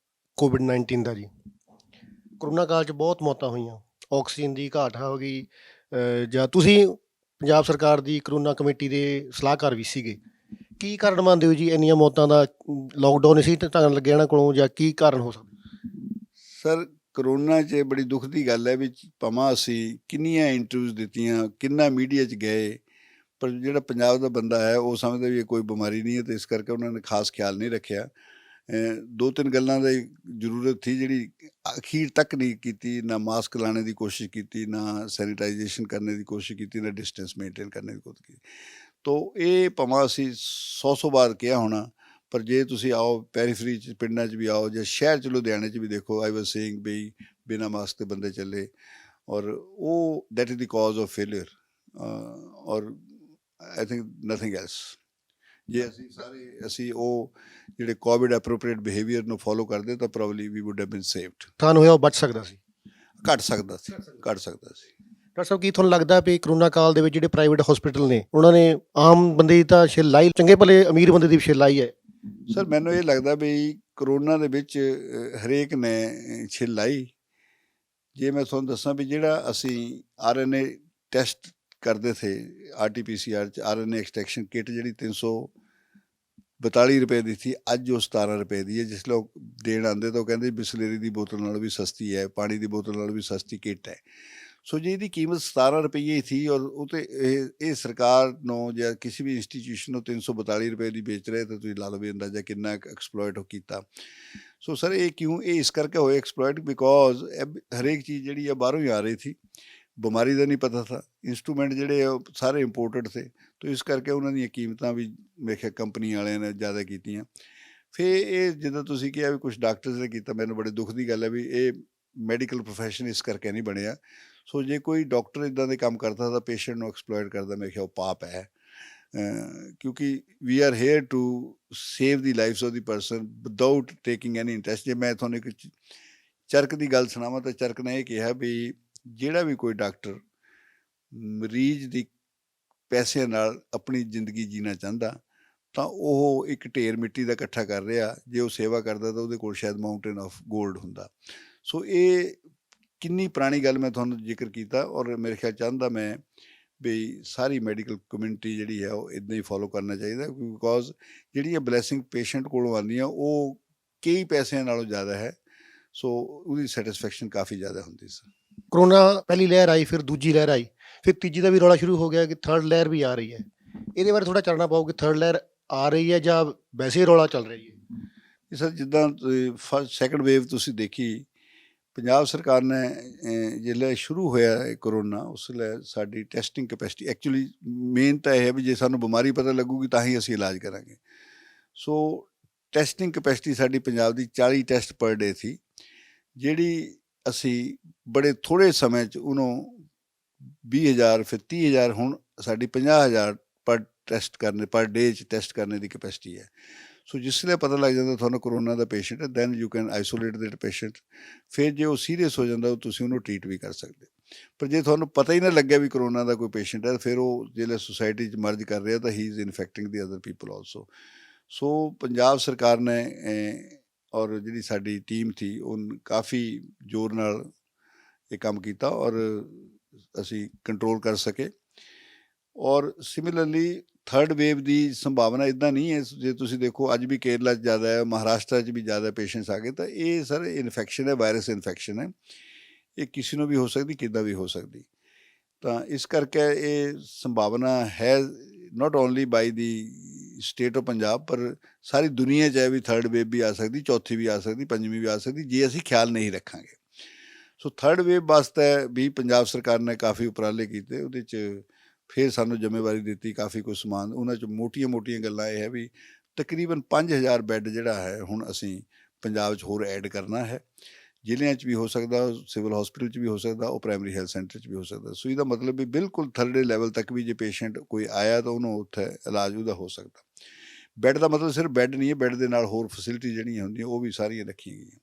ਕੋਵਿਡ-19 ਦਾ ਜੀ। ਕਰੋਨਾ ਕਾਲ 'ਚ ਬਹੁਤ ਮੌਤਾਂ ਹੋਈਆਂ, ਆਕਸੀਜਨ ਦੀ ਘਾਟ ਹੋ ਗਈ। ਜਾਂ ਤੁਸੀਂ ਪੰਜਾਬ ਸਰਕਾਰ ਦੀ ਕਰੋਨਾ ਕਮੇਟੀ ਦੇ ਸਲਾਹਕਾਰ ਵੀ ਸੀਗੇ, ਕੀ ਕਾਰਨ ਮੰਨਦੇ ਹੋ ਜੀ ਇੰਨੀਆਂ ਮੌਤਾਂ ਦਾ? ਲੋਕਡਾਊਨ ਇਸੇ ਢੰਗ ਲੱਗਿਆ ਇਹਨਾਂ ਕੋਲੋਂ ਜਾਂ ਕੀ ਕਾਰਨ ਹੋ ਸਕਦਾ? ਸਰ ਕਰੋਨਾ 'ਚ ਬੜੀ ਦੁੱਖ ਦੀ ਗੱਲ ਹੈ ਵੀ ਭਾਵੇਂ ਅਸੀਂ ਕਿੰਨੀਆਂ ਇੰਟਰਵਿਊਜ਼ ਦਿੱਤੀਆਂ, ਕਿੰਨਾ ਮੀਡੀਆ 'ਚ ਗਏ, ਪਰ ਜਿਹੜਾ ਪੰਜਾਬ ਦਾ ਬੰਦਾ ਹੈ ਉਹ ਸਮਝਦਾ ਵੀ ਇਹ ਕੋਈ ਬਿਮਾਰੀ ਨਹੀਂ ਹੈ, ਤੇ ਇਸ ਕਰਕੇ ਉਹਨਾਂ ਨੇ ਖਾਸ ਖਿਆਲ ਨਹੀਂ ਰੱਖਿਆ। ਦੋ ਤਿੰਨ ਗੱਲਾਂ ਦੀ ਜ਼ਰੂਰਤ ਸੀ ਜਿਹੜੀ ਅਖੀਰ ਤੱਕ ਨਹੀਂ ਕੀਤੀ। ਨਾ ਮਾਸਕ ਲਾਣੇ ਦੀ ਕੋਸ਼ਿਸ਼ ਕੀਤੀ, ਨਾ ਸੈਨੀਟਾਈਜੇਸ਼ਨ ਕਰਨੇ ਦੀ ਕੋਸ਼ਿਸ਼ ਕੀਤੀ, ਨਾ ਡਿਸਟੈਂਸ ਮੇਨਟੇਨ ਕਰਨੇ ਦੀ ਕੋਸ਼ਿਸ਼ ਕੀਤੀ। ਤੋ ਇਹ ਭਾਵੇਂ ਅਸੀਂ 100 ਵਾਰ ਕਿਹਾ ਹੋਣਾ, ਪਰ ਜੇ ਤੁਸੀਂ ਆਓ ਪੈਰੀਫਰੀ 'ਚ, ਪਿੰਡਾਂ 'ਚ ਵੀ ਆਓ, ਜਾਂ ਸ਼ਹਿਰ 'ਚ ਲੁਧਿਆਣੇ 'ਚ ਵੀ ਦੇਖੋ, ਆਈ ਵਾਜ਼ ਸੇਇੰਗ ਬਈ ਬਿਨਾਂ ਮਾਸਕ ਦੇ ਬੰਦੇ ਚੱਲੇ, ਔਰ ਉਹ that is the cause of failure, ਔਰ ਆਈ ਥਿੰਕ ਨਥਿੰਗ ਐਲਸ। ਜੇ ਅਸੀਂ ਉਹ ਜਿਹੜੇ ਕੋਵਿਡ ਐਪਰੋਪ੍ਰੀਏਟ ਬਿਹੇਵੀਅਰ ਨੂੰ ਫੋਲੋ ਕਰਦੇ ਤਾਂ probably we would have been saved. ਨੁਕਸਾਨ ਹੋਇਆ ਉਹ ਬਚ ਸਕਦਾ ਸੀ, ਘੱਟ ਸਕਦਾ ਸੀ। ਡਾਕਟਰ ਸਾਹਿਬ ਕੀ ਤੁਹਾਨੂੰ ਲੱਗਦਾ ਵੀ ਕਰੋਨਾ ਕਾਲ ਦੇ ਵਿੱਚ ਜਿਹੜੇ ਪ੍ਰਾਈਵੇਟ ਹਸਪੀਟਲ ਨੇ ਉਹਨਾਂ ਨੇ ਆਮ ਬੰਦੇ ਦੀ ਤਾਂ ਛਿੱਲ ਲਾਈ, ਚੰਗੇ ਭਲੇ ਅਮੀਰ ਬੰਦੇ ਦੀ ਵੀ ਛਿੱਲ ਲਾਈ ਹੈ? ਸਰ ਮੈਨੂੰ ਇਹ ਲੱਗਦਾ ਵੀ ਕਰੋਨਾ ਦੇ ਵਿੱਚ ਹਰੇਕ ਨੇ ਛਿੱਲ ਲਾਈ। ਜੇ ਮੈਂ ਤੁਹਾਨੂੰ ਦੱਸਾਂ ਵੀ ਜਿਹੜਾ ਅਸੀਂ RNA ਟੈਸਟ ਕਰਦੇ ਥੇ RT-PCR 'ਚ, RNA ਐਕਸਟ੍ਰੈਕਸ਼ਨ ਕਿੱਟ ਜਿਹੜੀ 342 ਰੁਪਏ ਦੀ ਸੀ, ਅੱਜ ਉਹ 17 ਰੁਪਏ ਦੀ ਹੈ। ਜਿਸ ਲੋਕ ਦੇਣ ਆਉਂਦੇ ਤਾਂ ਉਹ ਕਹਿੰਦੇ ਬਿਸਲੇਰੀ ਦੀ ਬੋਤਲ ਨਾਲੋਂ ਵੀ ਸਸਤੀ ਹੈ, ਪਾਣੀ ਦੀ ਬੋਤਲ ਨਾਲੋਂ ਵੀ ਸਸਤੀ ਕਿੱਟ ਹੈ। ਸੋ ਜੇ ਇਹਦੀ ਕੀਮਤ 17 ਰੁਪਏ ਸੀ, ਔਰ ਉਹ ਤੇ ਇਹ ਸਰਕਾਰ ਨੂੰ ਜਾਂ ਕਿਸੇ ਵੀ ਇੰਸਟੀਟਿਊਸ਼ਨ ਨੂੰ 342 ਰੁਪਏ ਦੀ ਵੇਚ ਰਹੇ, ਤਾਂ ਤੁਸੀਂ ਲਾ ਲਓ ਵੀ ਅੰਦਾਜ਼ਾ ਕਿੰਨਾ ਐਕਸਪਲੋਇਟ ਉਹ ਕੀਤਾ। ਸੋ ਸਰ ਇਹ ਕਿਉਂ, ਇਹ ਇਸ ਕਰਕੇ ਹੋਏ ਐਕਸਪਲੋਇਟ ਬਿਕੋਜ਼ ਹਰੇਕ ਚੀਜ਼ ਜਿਹੜੀ ਆ ਬਾਹਰੋਂ ਹੀ ਆ ਰਹੀ ਸੀ, ਬਿਮਾਰੀ ਦਾ ਨਹੀਂ ਪਤਾ ਥਾ, ਇੰਸਟਰੂਮੈਂਟ ਜਿਹੜੇ ਉਹ ਸਾਰੇ ਇੰਪੋਰਟਡ ਥੇ, ਤਾਂ ਇਸ ਕਰਕੇ ਉਹਨਾਂ ਦੀਆਂ ਕੀਮਤਾਂ ਵੀ ਮੇਰੇ ਖਿਆਲ ਕੰਪਨੀ ਵਾਲਿਆਂ ਨੇ ਜ਼ਿਆਦਾ ਕੀਤੀਆਂ। ਫਿਰ ਇਹ ਜਿੱਦਾਂ ਤੁਸੀਂ ਕਿਹਾ ਵੀ ਕੁਛ ਡਾਕਟਰਸ ਨੇ ਕੀਤਾ, ਮੈਨੂੰ ਬੜੇ ਦੁੱਖ ਦੀ ਗੱਲ ਹੈ ਵੀ ਇਹ ਮੈਡੀਕਲ ਪ੍ਰੋਫੈਸ਼ਨ ਇਸ ਕਰਕੇ ਨਹੀਂ ਬਣਿਆ। ਸੋ ਜੇ ਕੋਈ ਡਾਕਟਰ ਇੱਦਾਂ ਦੇ ਕੰਮ ਕਰਦਾ ਤਾਂ ਪੇਸ਼ੈਂਟ ਨੂੰ ਐਕਸਪਲੋਇਟ ਕਰਦਾ, ਮੇਰੇ ਖਿਆਲ ਪਾਪ ਹੈ। ਕਿਉਂਕਿ we are here to save the lives of the person without taking any interest. ਜੇ ਮੈਂ ਤੁਹਾਨੂੰ ਇੱਕ ਚਰਕ ਦੀ ਗੱਲ ਸੁਣਾਵਾਂ ਤਾਂ ਚਰਕ ਨੇ ਇਹ ਕਿਹਾ ਵੀ ਜਿਹੜਾ ਵੀ ਕੋਈ ਡਾਕਟਰ ਮਰੀਜ਼ ਦੀ ਪੈਸਿਆਂ ਨਾਲ ਆਪਣੀ ਜ਼ਿੰਦਗੀ ਜੀਣਾ ਚਾਹੁੰਦਾ ਤਾਂ ਉਹ ਇੱਕ ਢੇਰ ਮਿੱਟੀ ਦਾ ਇਕੱਠਾ ਕਰ ਰਿਹਾ, ਜੇ ਉਹ ਸੇਵਾ ਕਰਦਾ ਤਾਂ ਉਹਦੇ ਕੋਲ ਸ਼ਾਇਦ ਮਾਊਂਟੇਨ ਆਫ ਗੋਲਡ ਹੁੰਦਾ। ਸੋ ਇਹ ਕਿੰਨੀ ਪੁਰਾਣੀ ਗੱਲ ਮੈਂ ਤੁਹਾਨੂੰ ਜ਼ਿਕਰ ਕੀਤਾ, ਔਰ ਮੇਰੇ ਖਿਆਲ ਚਾਹੁੰਦਾ ਮੈਂ ਵੀ ਸਾਰੀ ਮੈਡੀਕਲ ਕਮਿਊਨਿਟੀ ਜਿਹੜੀ ਹੈ ਉਹ ਇੱਦਾਂ ਹੀ ਫੋਲੋ ਕਰਨਾ ਚਾਹੀਦਾ, ਬਿਕੋਜ਼ ਜਿਹੜੀਆਂ ਬਲੈਸਿੰਗ ਪੇਸ਼ੈਂਟ ਕੋਲੋਂ ਆਉਂਦੀਆਂ ਉਹ ਕਈ ਪੈਸਿਆਂ ਨਾਲੋਂ ਜ਼ਿਆਦਾ ਹੈ। ਸੋ ਉਹਦੀ ਸੈਟਿਸਫੈਕਸ਼ਨ ਕਾਫੀ ਜ਼ਿਆਦਾ ਹੁੰਦੀ ਸੀ। ਕਰੋਨਾ ਪਹਿਲੀ ਲਹਿਰ ਆਈ, ਫਿਰ ਦੂਜੀ ਲਹਿਰ ਆਈ, ਫਿਰ ਤੀਜੀ ਦਾ ਵੀ ਰੌਲਾ ਸ਼ੁਰੂ ਹੋ ਗਿਆ ਕਿ ਥਰਡ ਲਹਿਰ ਵੀ ਆ ਰਹੀ ਹੈ। ਇਹਦੇ ਬਾਰੇ ਥੋੜ੍ਹਾ ਚੱਲਣਾ ਪਾਓ ਕਿ ਥਰਡ ਲਹਿਰ ਆ ਰਹੀ ਹੈ ਜਾਂ ਵੈਸੇ ਹੀ ਰੌਲਾ ਚੱਲ ਰਹੀ ਹੈ? ਸਰ ਜਿੱਦਾਂ ਸੈਕੰਡ ਵੇਵ ਤੁਸੀਂ ਦੇਖੀ, ਪੰਜਾਬ ਸਰਕਾਰ ਨੇ ਜਿਸਲੇ ਸ਼ੁਰੂ ਹੋਇਆ ਕਰੋਨਾ, ਉਸ ਵੇਲੇ ਸਾਡੀ ਟੈਸਟਿੰਗ ਕੈਪੈਸਿਟੀ ਐਕਚੁਅਲੀ ਮੇਨ ਤਾਂ ਇਹ ਹੈ ਵੀ ਜੇ ਸਾਨੂੰ ਬਿਮਾਰੀ ਪਤਾ ਲੱਗੂਗੀ ਤਾਂ ਹੀ ਅਸੀਂ ਇਲਾਜ ਕਰਾਂਗੇ। ਸੋ ਟੈਸਟਿੰਗ ਕੈਪੈਸਿਟੀ ਸਾਡੀ ਪੰਜਾਬ ਦੀ 40 ਟੈਸਟ ਪਰ ਡੇ ਸੀ, ਜਿਹੜੀ ਅਸੀਂ ਬੜੇ ਥੋੜ੍ਹੇ ਸਮੇਂ 'ਚ ਉਹਨੂੰ 20,000 ਫਿਰ 30,000, ਹੁਣ ਸਾਡੀ 50,000 ਪਰ ਡੇ 'ਚ ਟੈਸਟ ਕਰਨੇ ਦੀ ਕੈਪੈਸਿਟੀ ਹੈ। ਸੋ ਜਿਸ ਵੇਲੇ ਪਤਾ ਲੱਗ ਜਾਂਦਾ ਤੁਹਾਨੂੰ ਕਰੋਨਾ ਦਾ ਪੇਸ਼ੈਂਟ ਹੈ, then you can isolate that patient. ਫਿਰ ਜੇ ਉਹ ਸੀਰੀਅਸ ਹੋ ਜਾਂਦਾ ਤੁਸੀਂ ਉਹਨੂੰ ਟਰੀਟ ਵੀ ਕਰ ਸਕਦੇ। ਪਰ ਜੇ ਤੁਹਾਨੂੰ ਪਤਾ ਹੀ ਨਾ ਲੱਗਿਆ ਵੀ ਕਰੋਨਾ ਦਾ ਕੋਈ ਪੇਸ਼ੈਂਟ ਹੈ, ਫਿਰ ਉਹ ਜਿਹੜੇ ਸੋਸਾਇਟੀ 'ਚ ਮਰਜ ਕਰ ਰਿਹਾ ਤਾਂ ਹੀ is infecting the other people also. So Punjab ਸਰਕਾਰ ਨੇ ਔਰ ਜਿਹੜੀ ਸਾਡੀ ਟੀਮ ਸੀ ਉਹ ਕਾਫੀ ਜ਼ੋਰ ਨਾਲ ਇਹ ਕੰਮ ਕੀਤਾ, ਔਰ ਅਸੀਂ ਕੰਟਰੋਲ ਕਰ ਸਕੇ। ਔਰ ਸਿਮਿਲਰਲੀ ਥਰਡ ਵੇਵ ਦੀ ਸੰਭਾਵਨਾ ਇੱਦਾਂ ਨਹੀਂ ਹੈ। ਜੇ ਤੁਸੀਂ ਦੇਖੋ ਅੱਜ ਵੀ ਕੇਰਲਾ 'ਚ ਜ਼ਿਆਦਾ ਹੈ, ਮਹਾਰਾਸ਼ਟਰ 'ਚ ਵੀ ਜ਼ਿਆਦਾ ਪੇਸ਼ੈਂਟਸ ਆ ਗਏ, ਤਾਂ ਇਹ ਸਰ ਇਨਫੈਕਸ਼ਨ ਹੈ, ਵਾਇਰਸ ਇਨਫੈਕਸ਼ਨ ਹੈ, ਇਹ ਕਿਸੇ ਨੂੰ ਵੀ ਹੋ ਸਕਦੀ, ਕਿੱਦਾਂ ਵੀ ਹੋ ਸਕਦੀ। ਤਾਂ ਇਸ ਕਰਕੇ ਇਹ ਸੰਭਾਵਨਾ ਹੈ not only by the state of Punjab, ਪਰ ਸਾਰੀ ਦੁਨੀਆ 'ਚ ਹੈ ਵੀ ਥਰਡ ਵੇਵ ਵੀ ਆ ਸਕਦੀ, ਚੌਥੀ ਵੀ ਆ ਸਕਦੀ, ਪੰਜਵੀਂ ਵੀ ਆ ਸਕਦੀ, ਜੇ ਅਸੀਂ ਖਿਆਲ ਨਹੀਂ ਰੱਖਾਂਗੇ। ਸੋ ਥਰਡ ਵੇਵ ਵਾਸਤੇ ਵੀ ਪੰਜਾਬ ਸਰਕਾਰ ਨੇ ਕਾਫੀ ਉਪਰਾਲੇ ਕੀਤੇ, ਉਹਦੇ 'ਚ ਫਿਰ ਸਾਨੂੰ ਜ਼ਿੰਮੇਵਾਰੀ ਦਿੱਤੀ ਕਾਫੀ ਕੁਝ ਸਮਾਨ। ਉਹਨਾਂ 'ਚ ਮੋਟੀਆਂ ਗੱਲਾਂ ਇਹ ਹੈ ਵੀ ਤਕਰੀਬਨ 5,000 ਬੈੱਡ ਜਿਹੜਾ ਹੈ ਹੁਣ ਅਸੀਂ ਪੰਜਾਬ 'ਚ ਹੋਰ ਐਡ ਕਰਨਾ ਹੈ। ਜ਼ਿਲ੍ਹਿਆਂ 'ਚ ਵੀ ਹੋ ਸਕਦਾ, ਸਿਵਲ ਹਸਪੀਟਲ 'ਚ ਵੀ ਹੋ ਸਕਦਾ, ਉਹ ਪ੍ਰਾਇਮਰੀ ਹੈਲਥ ਸੈਂਟਰ 'ਚ ਵੀ ਹੋ ਸਕਦਾ। ਸੋ ਇਹਦਾ ਮਤਲਬ ਵੀ ਬਿਲਕੁਲ ਥਰਡ ਲੈਵਲ ਤੱਕ ਵੀ ਜੇ ਪੇਸ਼ੈਂਟ ਕੋਈ ਆਇਆ ਤਾਂ ਉਹਨੂੰ ਉੱਥੇ ਇਲਾਜ ਉਹਦਾ ਹੋ ਸਕਦਾ। ਬੈੱਡ ਦਾ ਮਤਲਬ ਸਿਰਫ ਬੈੱਡ ਨਹੀਂ ਹੈ, ਬੈੱਡ ਦੇ ਨਾਲ ਹੋਰ ਫੈਸਿਲਿਟੀ ਜਿਹੜੀਆਂ ਹੁੰਦੀਆਂ ਉਹ ਵੀ ਸਾਰੀਆਂ ਰੱਖੀਆਂ ਗਈਆਂ।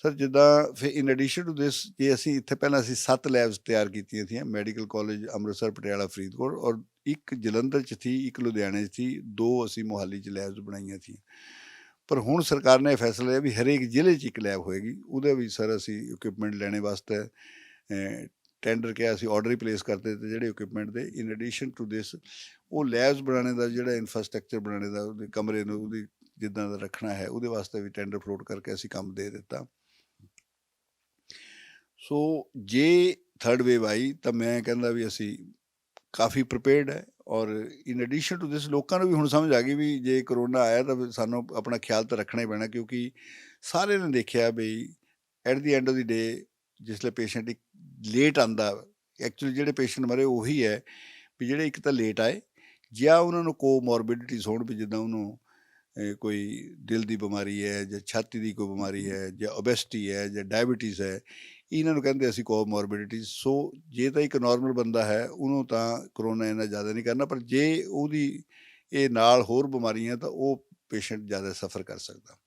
ਸਰ ਜਿੱਦਾਂ ਫਿਰ ਇਨ ਐਡੀਸ਼ਨ ਟੂ ਦਿਸ, ਜੇ ਅਸੀਂ ਇੱਥੇ ਪਹਿਲਾਂ ਅਸੀਂ 7 ਲੈਬਸ ਤਿਆਰ ਕੀਤੀਆਂ ਸੀ, ਮੈਡੀਕਲ ਕਾਲਜ ਅੰਮ੍ਰਿਤਸਰ, ਪਟਿਆਲਾ, ਫਰੀਦਕੋਟ, ਔਰ ਇੱਕ ਜਲੰਧਰ 'ਚ ਸੀ, ਇੱਕ ਲੁਧਿਆਣੇ 'ਚ ਸੀ, 2 ਅਸੀਂ ਮੋਹਾਲੀ 'ਚ ਲੈਬਸ ਬਣਾਈਆਂ ਸੀ। ਪਰ ਹੁਣ ਸਰਕਾਰ ਨੇ ਫੈਸਲਾ ਲਿਆ ਵੀ ਹਰੇਕ ਜ਼ਿਲ੍ਹੇ 'ਚ ਇੱਕ ਲੈਬ ਹੋਏਗੀ। ਉਹਦੇ ਵੀ ਸਰ ਅਸੀਂ ਇਕੁਇਪਮੈਂਟ ਲੈਣੇ ਵਾਸਤੇ ਟੈਂਡਰ ਕਿਹਾ, ਅਸੀਂ ਆਰਡਰ ਹੀ ਪਲੇਸ ਕਰਦੇ ਤੇ ਜਿਹੜੇ ਇਕੁਇਪਮੈਂਟ ਦੇ। ਇਨ ਐਡੀਸ਼ਨ ਟੂ ਦਿਸ ਉਹ ਲੈਬਸ ਬਣਾਉਣੇ ਦਾ ਜਿਹੜਾ ਇਨਫਰਾਸਟਰਕਚਰ ਬਣਾਉਣੇ ਦਾ, ਉਹਦੇ ਕਮਰੇ ਨੂੰ ਉਹਦੀ ਜਿੱਦਾਂ ਦਾ ਰੱਖਣਾ ਹੈ, ਉਹਦੇ ਵਾਸਤੇ ਵੀ ਟੈਂਡਰ ਫਲੋਟ ਕਰਕੇ ਅਸੀਂ ਕੰਮ ਦੇ ਦਿੱਤਾ। ਸੋ ਜੇ ਥਰਡ ਵੇਵ ਆਈ ਤਾਂ ਮੈਂ ਕਹਿੰਦਾ ਵੀ ਅਸੀਂ ਕਾਫੀ ਪ੍ਰੀਪੇਅਰਡ ਹੈ, ਔਰ ਇਨ ਐਡੀਸ਼ਨ ਟੂ ਦਿਸ ਲੋਕਾਂ ਨੂੰ ਵੀ ਹੁਣ ਸਮਝ ਆ ਗਈ ਵੀ ਜੇ ਕਰੋਨਾ ਆਇਆ ਤਾਂ ਫਿਰ ਸਾਨੂੰ ਆਪਣਾ ਖਿਆਲ ਤਾਂ ਰੱਖਣਾ ਹੀ ਪੈਣਾ, ਕਿਉਂਕਿ ਸਾਰਿਆਂ ਨੇ ਦੇਖਿਆ ਬਈ at the end of the day ਜਿਸਲੇ ਪੇਸ਼ੈਂਟ ਇੱਕ ਲੇਟ ਆਉਂਦਾ, ਐਕਚੁਅਲੀ ਜਿਹੜੇ ਪੇਸ਼ੈਂਟ ਮਰੇ ਉਹੀ ਹੈ ਵੀ ਜਿਹੜੇ ਇੱਕ ਤਾਂ ਲੇਟ ਆਏ ਜਾਂ ਉਹਨਾਂ ਨੂੰ ਕੋਮੋਰਬਿਡਿਟੀਜ਼ ਹੋਣ, ਵੀ ਜਿੱਦਾਂ ਉਹਨੂੰ ਕੋਈ ਦਿਲ ਦੀ ਬਿਮਾਰੀ ਹੈ ਜਾਂ ਛਾਤੀ ਦੀ ਕੋਈ ਬਿਮਾਰੀ ਹੈ ਜਾਂ ਓਬੈਸਿਟੀ ਹੈ ਜਾਂ ਡਾਇਬਟੀਜ਼ ਹੈ, ਇਹਨਾਂ ਨੂੰ ਕਹਿੰਦੇ ਅਸੀਂ ਕੋਮੋਰਬਿਡਿਟੀਜ਼। ਸੋ ਜੇ ਤਾਂ ਇੱਕ ਨਾਰਮਲ ਬੰਦਾ ਹੈ ਉਹਨੂੰ ਤਾਂ ਕਰੋਨਾ ਇੰਨਾ ਜ਼ਿਆਦਾ ਨਹੀਂ ਕਰਨਾ, ਪਰ ਜੇ ਉਹਦੀ ਇਹ ਨਾਲ ਹੋਰ ਬਿਮਾਰੀਆਂ ਤਾਂ ਉਹ ਪੇਸ਼ੈਂਟ ਜ਼ਿਆਦਾ ਸਫਰ ਕਰ ਸਕਦਾ।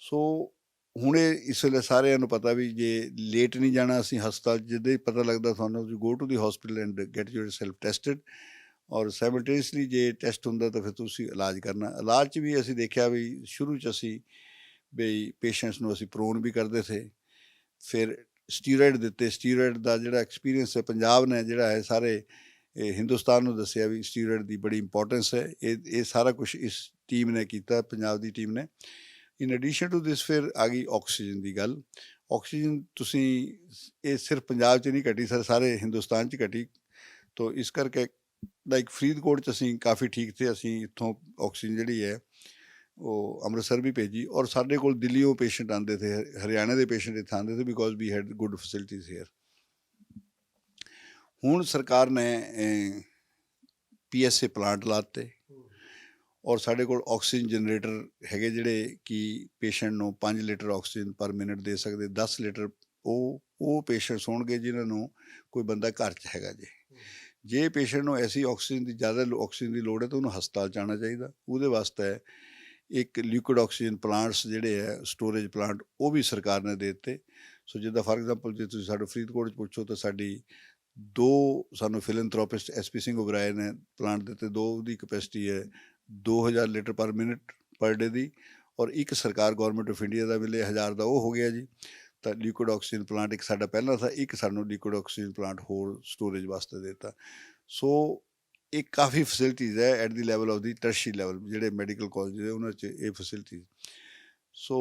ਸੋ ਹੁਣ ਇਹ ਇਸ ਵੇਲੇ ਸਾਰਿਆਂ ਨੂੰ ਪਤਾ ਵੀ ਜੇ ਲੇਟ ਨਹੀਂ ਜਾਣਾ ਅਸੀਂ ਹਸਪਤਾਲ, ਜਿੱਦਾਂ ਹੀ ਪਤਾ ਲੱਗਦਾ ਤੁਹਾਨੂੰ go to the hospital and get your self tested, ਔਰ ਸਾਈਮਲਟੇਨੀਅਸਲੀ ਜੇ ਟੈਸਟ ਹੁੰਦਾ ਤਾਂ ਫਿਰ ਤੁਸੀਂ ਇਲਾਜ ਕਰਨਾ। ਇਲਾਜ 'ਚ ਵੀ ਅਸੀਂ ਦੇਖਿਆ ਵੀ ਸ਼ੁਰੂ 'ਚ ਅਸੀਂ ਬਈ ਪੇਸ਼ੈਂਟਸ ਨੂੰ ਅਸੀਂ ਪ੍ਰੋਨ ਵੀ ਕਰਦੇ ਥੇ, ਫਿਰ ਸਟੀਰੋਇਡ ਦਿੱਤੇ। ਸਟੀਰੋਇਡ ਦਾ ਜਿਹੜਾ ਐਕਸਪੀਰੀਅੰਸ ਹੈ ਪੰਜਾਬ ਨੇ ਜਿਹੜਾ ਹੈ ਸਾਰੇ ਹਿੰਦੁਸਤਾਨ ਨੂੰ ਦੱਸਿਆ ਵੀ ਸਟੀਰੋਇਡ ਦੀ ਬੜੀ ਇੰਪੋਰਟੈਂਸ ਹੈ। ਇਹ ਸਾਰਾ ਕੁਛ ਇਸ ਟੀਮ ਨੇ ਕੀਤਾ, ਪੰਜਾਬ ਦੀ ਟੀਮ ਨੇ। ਇਨ ਐਡੀਸ਼ਨ ਟੂ ਦਿਸ ਫਿਰ ਆ ਗਈ ਆਕਸੀਜਨ ਦੀ ਗੱਲ। ਆਕਸੀਜਨ ਤੁਸੀਂ ਇਹ ਸਿਰਫ ਪੰਜਾਬ 'ਚ ਨਹੀਂ ਘਟੀ ਸਰ, ਸਾਰੇ ਹਿੰਦੁਸਤਾਨ 'ਚ ਘਟੀ। ਤੋ ਇਸ ਕਰਕੇ ਲਾਈਕ ਫਰੀਦਕੋਟ 'ਚ ਅਸੀਂ ਕਾਫੀ ਠੀਕ ਥੇ, ਅਸੀਂ ਇੱਥੋਂ ਆਕਸੀਜਨ ਜਿਹੜੀ ਹੈ ਉਹ ਅੰਮ੍ਰਿਤਸਰ ਵੀ ਭੇਜੀ, ਔਰ ਸਾਡੇ ਕੋਲ ਦਿੱਲੀੋਂ ਪੇਸ਼ੈਂਟ ਆਉਂਦੇ ਥੇ, ਹਰਿਆਣਾ ਦੇ ਪੇਸ਼ੈਂਟ ਇੱਥੇ ਆਉਂਦੇ ਥੇ, because we had good facilities here. ਹੁਣ ਸਰਕਾਰ ਨੇ PSA ਪਲਾਂਟ ਲਾਤੇ, ਔਰ ਸਾਡੇ ਕੋਲ ਆਕਸੀਜਨ ਜਨਰੇਟਰ ਹੈਗੇ ਜਿਹੜੇ ਕਿ ਪੇਸ਼ੈਂਟ ਨੂੰ 5 ਲੀਟਰ ਆਕਸੀਜਨ ਪਰ ਮਿੰਟ ਦੇ ਸਕਦੇ। 10 ਲੀਟਰ ਉਹ ਪੇਸ਼ੈਂਟਸ ਹੋਣਗੇ ਜਿਨ੍ਹਾਂ ਨੂੰ ਕੋਈ ਬੰਦਾ ਘਰ 'ਚ ਹੈਗਾ। ਜੇ ਪੇਸ਼ੈਂਟ ਨੂੰ ਐਸੀ ਆਕਸੀਜਨ ਦੀ ਜ਼ਿਆਦਾ ਆਕਸੀਜਨ ਦੀ ਲੋੜ ਹੈ ਤਾਂ ਉਹਨੂੰ ਹਸਪਤਾਲ 'ਚ ਆਉਣਾ ਚਾਹੀਦਾ। ਉਹਦੇ ਵਾਸਤੇ ਇੱਕ ਲਿਕੁਇਡ ਆਕਸੀਜਨ ਪਲਾਂਟਸ ਜਿਹੜੇ ਹੈ ਸਟੋਰੇਜ ਪਲਾਂਟ ਉਹ ਵੀ ਸਰਕਾਰ ਨੇ ਦੇ ਦਿੱਤੇ। ਸੋ ਜਿੱਦਾਂ ਫਾਰ ਐਗਜ਼ਾਮਪਲ ਜੇ ਤੁਸੀਂ ਸਾਡੇ ਫਰੀਦਕੋਟ 'ਚ ਪੁੱਛੋ ਤਾਂ ਸਾਡੀ 2 ਸਾਨੂੰ ਫਿਲੈਂਥਰੋਪਿਸਟ SP ਸਿੰਘ ਉਬਰਾਏ ਨੇ ਪਲਾਂਟ ਦਿੱਤੇ। 2 ਦੀ ਕਪੈਸਿਟੀ ਹੈ 2000 ਲੀਟਰ ਪਰ ਮਿੰਟ ਪਰ ਡੇ ਦੀ, ਔਰ ਇੱਕ ਸਰਕਾਰ ਗੌਰਮੈਂਟ ਆਫ ਇੰਡੀਆ ਦਾ ਮਿਲੇ 1000 ਦਾ, ਉਹ ਹੋ ਗਿਆ ਜੀ। ਤਾਂ ਲਿਕੁਇਡ ਆਕਸੀਜਨ ਪਲਾਂਟ ਇੱਕ ਸਾਡਾ ਪਹਿਲਾਂ ਸੀ, ਇੱਕ ਸਾਨੂੰ ਲਿਕੁਇਡ ਆਕਸੀਜਨ ਪਲਾਂਟ ਹੋਰ ਸਟੋਰੇਜ ਵਾਸਤੇ ਦਿੱਤਾ। ਸੋ ਇਹ ਕਾਫੀ ਫੈਸਿਲਿਟੀਜ਼ ਹੈ at the level of the tertiary level, ਜਿਹੜੇ ਮੈਡੀਕਲ ਕਾਲਜ ਹੈ ਉਹਨਾਂ 'ਚ ਇਹ ਫੈਸਿਲਿਟੀਜ਼। ਸੋ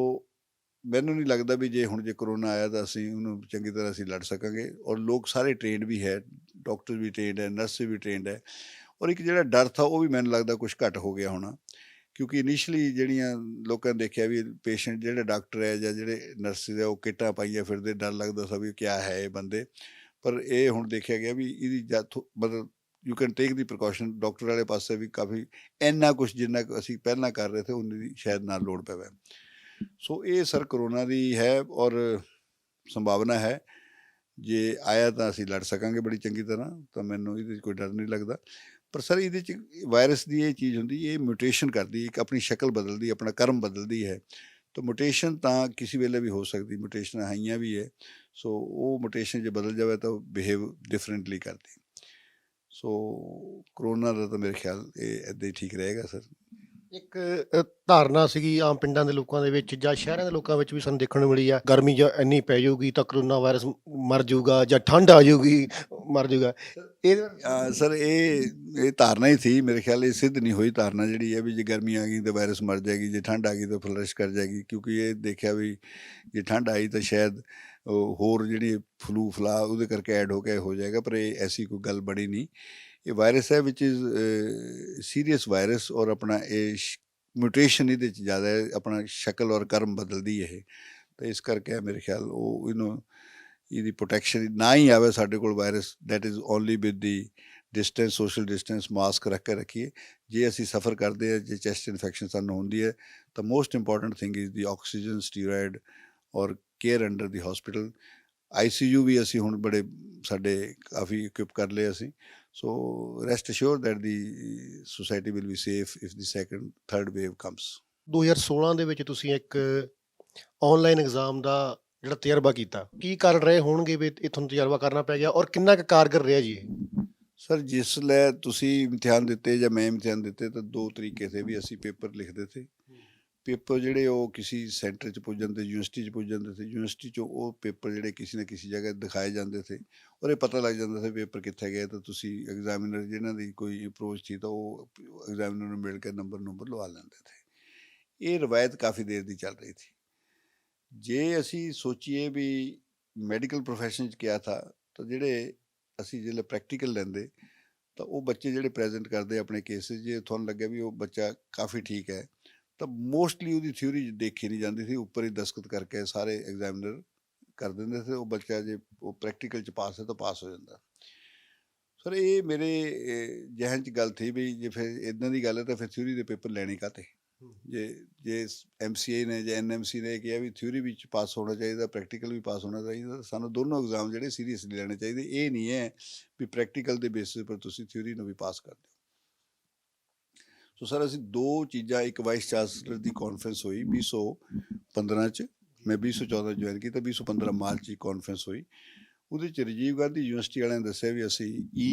ਮੈਨੂੰ ਨਹੀਂ ਲੱਗਦਾ ਵੀ ਜੇ ਹੁਣ ਜੇ ਕਰੋਨਾ ਆਇਆ ਤਾਂ ਅਸੀਂ ਉਹਨੂੰ ਚੰਗੀ ਤਰ੍ਹਾਂ ਅਸੀਂ ਲੜ ਸਕਾਂਗੇ, ਔਰ ਲੋਕ ਸਾਰੇ ਟ੍ਰੇਨਡ ਵੀ ਹੈ, ਡਾਕਟਰ ਵੀ ਟ੍ਰੇਨਡ ਹੈ, ਨਰਸ ਵੀ ਟ੍ਰੇਨਡ ਹੈ, ਔਰ ਇੱਕ ਜਿਹੜਾ ਡਰ ਥਾ ਉਹ ਵੀ ਮੈਨੂੰ ਲੱਗਦਾ ਕੁਛ ਘੱਟ ਹੋ ਗਿਆ ਹੋਣਾ। ਕਿਉਂਕਿ ਇਨੀਸ਼ਲੀ ਜਿਹੜੀਆਂ ਲੋਕਾਂ ਨੇ ਦੇਖਿਆ ਵੀ ਪੇਸ਼ੈਂਟ ਜਿਹੜੇ ਡਾਕਟਰ ਹੈ ਜਾਂ ਜਿਹੜੇ ਨਰਸਿਸ ਹੈ ਉਹ ਕਿੱਟਾਂ ਪਾਈਆਂ ਫਿਰਦੇ, ਡਰ ਲੱਗਦਾ ਸੀ ਵੀ ਕਿਆ ਹੈ ਇਹ ਬੰਦੇ। ਪਰ ਇਹ ਹੁਣ ਦੇਖਿਆ ਗਿਆ ਵੀ ਇਹਦੀ ਮਤਲਬ you can take the precaution. Doctor ਵਾਲੇ ਪਾਸੇ ਵੀ ਕਾਫੀ ਇੰਨਾ ਕੁਛ ਜਿੰਨਾ ਅਸੀਂ ਪਹਿਲਾਂ ਕਰ ਰਹੇ ਥੇ ਉਨੀ ਦੀ ਸ਼ਾਇਦ ਨਾ ਲੋੜ ਪਵੇ। ਸੋ ਇਹ ਸਰ ਕਰੋਨਾ ਦੀ ਹੈ, ਔਰ ਸੰਭਾਵਨਾ ਹੈ ਜੇ ਆਇਆ ਤਾਂ ਅਸੀਂ ਲੜ ਸਕਾਂਗੇ ਬੜੀ ਚੰਗੀ ਤਰ੍ਹਾਂ, ਤਾਂ ਮੈਨੂੰ ਇਹਦੇ 'ਚ ਕੋਈ ਡਰ ਨਹੀਂ ਲੱਗਦਾ। ਪਰ ਸਰ ਇਹਦੇ 'ਚ ਵਾਇਰਸ ਦੀ ਇਹ ਚੀਜ਼ ਹੁੰਦੀ, ਇਹ ਮਿਊਟੇਸ਼ਨ ਕਰਦੀ, ਇੱਕ ਆਪਣੀ ਸ਼ਕਲ ਬਦਲਦੀ, ਆਪਣਾ ਕਰਮ ਬਦਲਦੀ ਹੈ। ਤਾਂ ਮੁਟੇਸ਼ਨ ਤਾਂ ਕਿਸੇ ਵੇਲੇ ਵੀ ਹੋ ਸਕਦੀ, ਮੁਟੇਸ਼ਨ ਆਈਆਂ ਵੀ ਹੈ। ਸੋ ਉਹ ਮੁਟੇਸ਼ਨ ਜੇ ਬਦਲ ਜਾਵੇ ਤਾਂ ਉਹ ਬਿਹੇਵ ਡਿਫਰੈਂਟਲੀ ਕਰਦੀ। ਸੋ ਕਰੋਨਾ ਦਾ ਤਾਂ ਮੇਰੇ ਖਿਆਲ ਇਹ ਇੱਦਾਂ ਹੀ ਠੀਕ ਰਹੇਗਾ ਸਰ। ਇੱਕ ਧਾਰਨਾ ਸੀਗੀ ਆਮ ਪਿੰਡਾਂ ਦੇ ਲੋਕਾਂ ਦੇ ਵਿੱਚ ਜਾਂ ਸ਼ਹਿਰਾਂ ਦੇ ਲੋਕਾਂ ਵਿੱਚ ਵੀ ਸਾਨੂੰ ਦੇਖਣ ਨੂੰ ਮਿਲੀ ਆ, ਗਰਮੀ ਜਾਂ ਇੰਨੀ ਪੈ ਜਾਊਗੀ ਤਾਂ ਕਰੋਨਾ ਵਾਇਰਸ ਮਰ ਜਾਊਗਾ, ਜਾਂ ਠੰਡ ਆ ਜਾਊਗੀ ਮਰ ਜਾਊਗਾ। ਇਹ ਸਰ ਇਹ ਧਾਰਨਾ ਹੀ ਥੀ, ਮੇਰੇ ਖਿਆਲ ਇਹ ਸਿੱਧ ਨਹੀਂ ਹੋਈ ਧਾਰਨਾ ਜਿਹੜੀ ਹੈ ਵੀ ਜੇ ਗਰਮੀ ਆ ਗਈ ਤਾਂ ਵਾਇਰਸ ਮਰ ਜਾਏਗੀ, ਜੇ ਠੰਡ ਆ ਗਈ ਤਾਂ ਫਲਰਿਸ਼ ਕਰ ਜਾਏਗੀ। ਕਿਉਂਕਿ ਇਹ ਦੇਖਿਆ ਵੀ ਜੇ ਠੰਡ ਆਈ ਤਾਂ ਸ਼ਾਇਦ ਹੋਰ ਜਿਹੜੀ ਫਲੂ ਫਲਾ ਉਹਦੇ ਕਰਕੇ ਐਡ ਹੋ ਕੇ ਹੋ ਜਾਏਗਾ, ਪਰ ਇਹ ਐਸੀ ਕੋਈ ਗੱਲ ਬੜੀ ਨਹੀਂ। ਇਹ ਵਾਇਰਸ ਹੈ ਵਿਚ ਇਜ਼ ਸੀਰੀਅਸ ਵਾਇਰਸ, ਔਰ ਆਪਣਾ ਇਹ ਮਿਊਟੇਸ਼ਨ ਇਹਦੇ 'ਚ ਜ਼ਿਆਦਾ ਹੈ, ਆਪਣਾ ਸ਼ਕਲ ਔਰ ਕਰਮ ਬਦਲਦੀ ਇਹ। ਤਾਂ ਇਸ ਕਰਕੇ ਮੇਰੇ ਖਿਆਲ ਉਹ ਇਹਨੂੰ ਇਹਦੀ ਪ੍ਰੋਟੈਕਸ਼ਨ ਨਾ ਹੀ ਆਵੇ ਸਾਡੇ ਕੋਲ virus, that is only with the distance, social distance, mask ਰੱਖ ਕੇ ਰੱਖੀਏ। ਜੇ ਅਸੀਂ ਸਫਰ ਕਰਦੇ ਹਾਂ, ਜੇ ਚੈਸਟ ਇਨਫੈਕਸ਼ਨ ਸਾਨੂੰ ਹੁੰਦੀ ਹੈ ਤਾਂ most important thing is the oxygen, steroid ਔਰ care under the hospital. ICU ਵੀ ਅਸੀਂ ਹੁਣ ਬੜੇ ਸਾਡੇ ਕਾਫੀ ਇਕੁਇਪ ਕਰ ਲਏ ਅਸੀਂ। So rest assure that the society will be safe if the second third wave comes. 2016 ਦੇ ਵਿੱਚ ਤੁਸੀਂ ਇੱਕ ਆਨਲਾਈਨ ਐਗਜ਼ਾਮ ਦਾ ਜਿਹੜਾ ਤਜਰਬਾ ਕੀਤਾ, ਕੀ ਕਾਰਨ ਰਹੇ ਹੋਣਗੇ ਵੀ ਇਹ ਤੁਹਾਨੂੰ ਤਜਰਬਾ ਕਰਨਾ ਪੈ ਗਿਆ, ਔਰ ਕਿੰਨਾ ਕੁ ਕਾਰਗਰ ਰਿਹਾ ਜੀ ਇਹ? ਸਰ ਜਿਸਲੇ ਤੁਸੀਂ ਇਮਤਿਹਾਨ ਦਿੱਤੇ ਜਾਂ ਮੈਂ ਇਮਤਿਹਾਨ ਦਿੱਤੇ ਤਾਂ 2 ਤਰੀਕੇ ਥੇ ਵੀ ਅਸੀਂ ਪੇਪਰ ਲਿਖਦੇ ਥੇ। ਪੇਪਰ ਜਿਹੜੇ ਉਹ ਕਿਸੇ ਸੈਂਟਰ 'ਚ ਪੁੱਜ ਜਾਂਦੇ, ਯੂਨੀਵਰਸਿਟੀ 'ਚ ਪੁੱਜ ਜਾਂਦੇ ਥੇ, ਯੂਨੀਵਰਸਿਟੀ 'ਚੋਂ ਉਹ ਪੇਪਰ ਜਿਹੜੇ ਕਿਸੇ ਨਾ ਕਿਸੇ ਜਗ੍ਹਾ ਦਿਖਾਏ ਜਾਂਦੇ ਥੇ, ਔਰ ਇਹ ਪਤਾ ਲੱਗ ਜਾਂਦਾ ਸੀ ਪੇਪਰ ਕਿੱਥੇ ਗਏ। ਤਾਂ ਤੁਸੀਂ ਐਗਜ਼ਾਮੀਨਰ ਜਿਹਨਾਂ ਦੀ ਕੋਈ ਅਪਰੋਚ ਸੀ ਤਾਂ ਉਹ ਐਗਜ਼ਾਮੀਨਰ ਨੂੰ ਮਿਲ ਕੇ ਨੰਬਰ ਲਵਾ ਲੈਂਦੇ ਥੇ। ਇਹ ਰਵਾਇਤ ਕਾਫੀ ਦੇਰ ਦੀ ਚੱਲ ਰਹੀ ਥੀ। ਜੇ ਅਸੀਂ ਸੋਚੀਏ ਵੀ ਮੈਡੀਕਲ ਪ੍ਰੋਫੈਸ਼ਨ 'ਚ ਕਿਆ ਥਾ, ਤਾਂ ਜਿਹੜੇ ਅਸੀਂ ਜਿਹੜੇ ਪ੍ਰੈਕਟੀਕਲ ਲੈਂਦੇ ਤਾਂ ਉਹ ਬੱਚੇ ਜਿਹੜੇ ਪ੍ਰੈਜ਼ੈਂਟ ਕਰਦੇ ਆਪਣੇ ਕੇਸਿਸ, ਜੇ ਤੁਹਾਨੂੰ ਲੱਗਿਆ ਵੀ ਉਹ ਬੱਚਾ ਕਾਫੀ ਠੀਕ ਹੈ ਤਾਂ ਮੋਸਟਲੀ ਉਹਦੀ ਥਿਊਰੀ ਦੇਖੀ ਨਹੀਂ ਜਾਂਦੀ ਸੀ, ਉੱਪਰ ਹੀ ਦਸਤਖਤ ਕਰਕੇ ਸਾਰੇ ਐਗਜ਼ਾਮੀਨਰ ਕਰ ਦਿੰਦੇ ਸੀ। ਉਹ ਬੱਚਾ ਜੇ ਉਹ ਪ੍ਰੈਕਟੀਕਲ 'ਚ ਪਾਸ ਹੈ ਤਾਂ ਪਾਸ ਹੋ ਜਾਂਦਾ। ਸਰ ਇਹ ਮੇਰੇ ਜਹਿਨ 'ਚ ਗੱਲ ਥੀ ਵੀ ਜੇ ਫਿਰ ਇੱਦਾਂ ਦੀ ਗੱਲ ਹੈ ਤਾਂ ਫਿਰ ਥਿਊਰੀ ਦੇ ਪੇਪਰ ਲੈਣੇ ਕਾਹਤੇ। ਜੇ MCA ਨੇ ਜਾਂ NMC ਨੇ ਕਿਹਾ ਵੀ ਥਿਊਰੀ ਵਿੱਚ ਪਾਸ ਹੋਣਾ ਚਾਹੀਦਾ, ਪ੍ਰੈਕਟੀਕਲ ਵੀ ਪਾਸ ਹੋਣਾ ਚਾਹੀਦਾ, ਸਾਨੂੰ ਦੋਨੋਂ ਐਗਜ਼ਾਮ ਜਿਹੜੇ ਸੀਰੀਅਸਲੀ ਲੈਣੇ ਚਾਹੀਦੇ। ਇਹ ਨਹੀਂ ਹੈ ਵੀ ਪ੍ਰੈਕਟੀਕਲ ਦੇ ਬੇਸਿਸ ਪਰ ਤੁਸੀਂ ਥਿਊਰੀ ਨੂੰ ਵੀ ਪਾਸ ਕਰ ਦਿਓ। ਸੋ ਸਰ ਅਸੀਂ ਦੋ ਚੀਜ਼ਾਂ, ਇੱਕ ਵਾਈਸ ਚਾਂਸਲਰ ਦੀ ਕਾਨਫਰੰਸ ਹੋਈ 2015 'ਚ, ਮੈਂ 2014 ਜੁਆਇਨ ਕੀਤਾ, 2015 ਮਾਰਚ 'ਚ ਕਾਨਫਰੰਸ ਹੋਈ। ਉਹਦੇ 'ਚ ਰਾਜੀਵ ਗਾਂਧੀ ਯੂਨੀਵਰਸਿਟੀ ਵਾਲਿਆਂ ਨੇ ਦੱਸਿਆ ਵੀ ਅਸੀਂ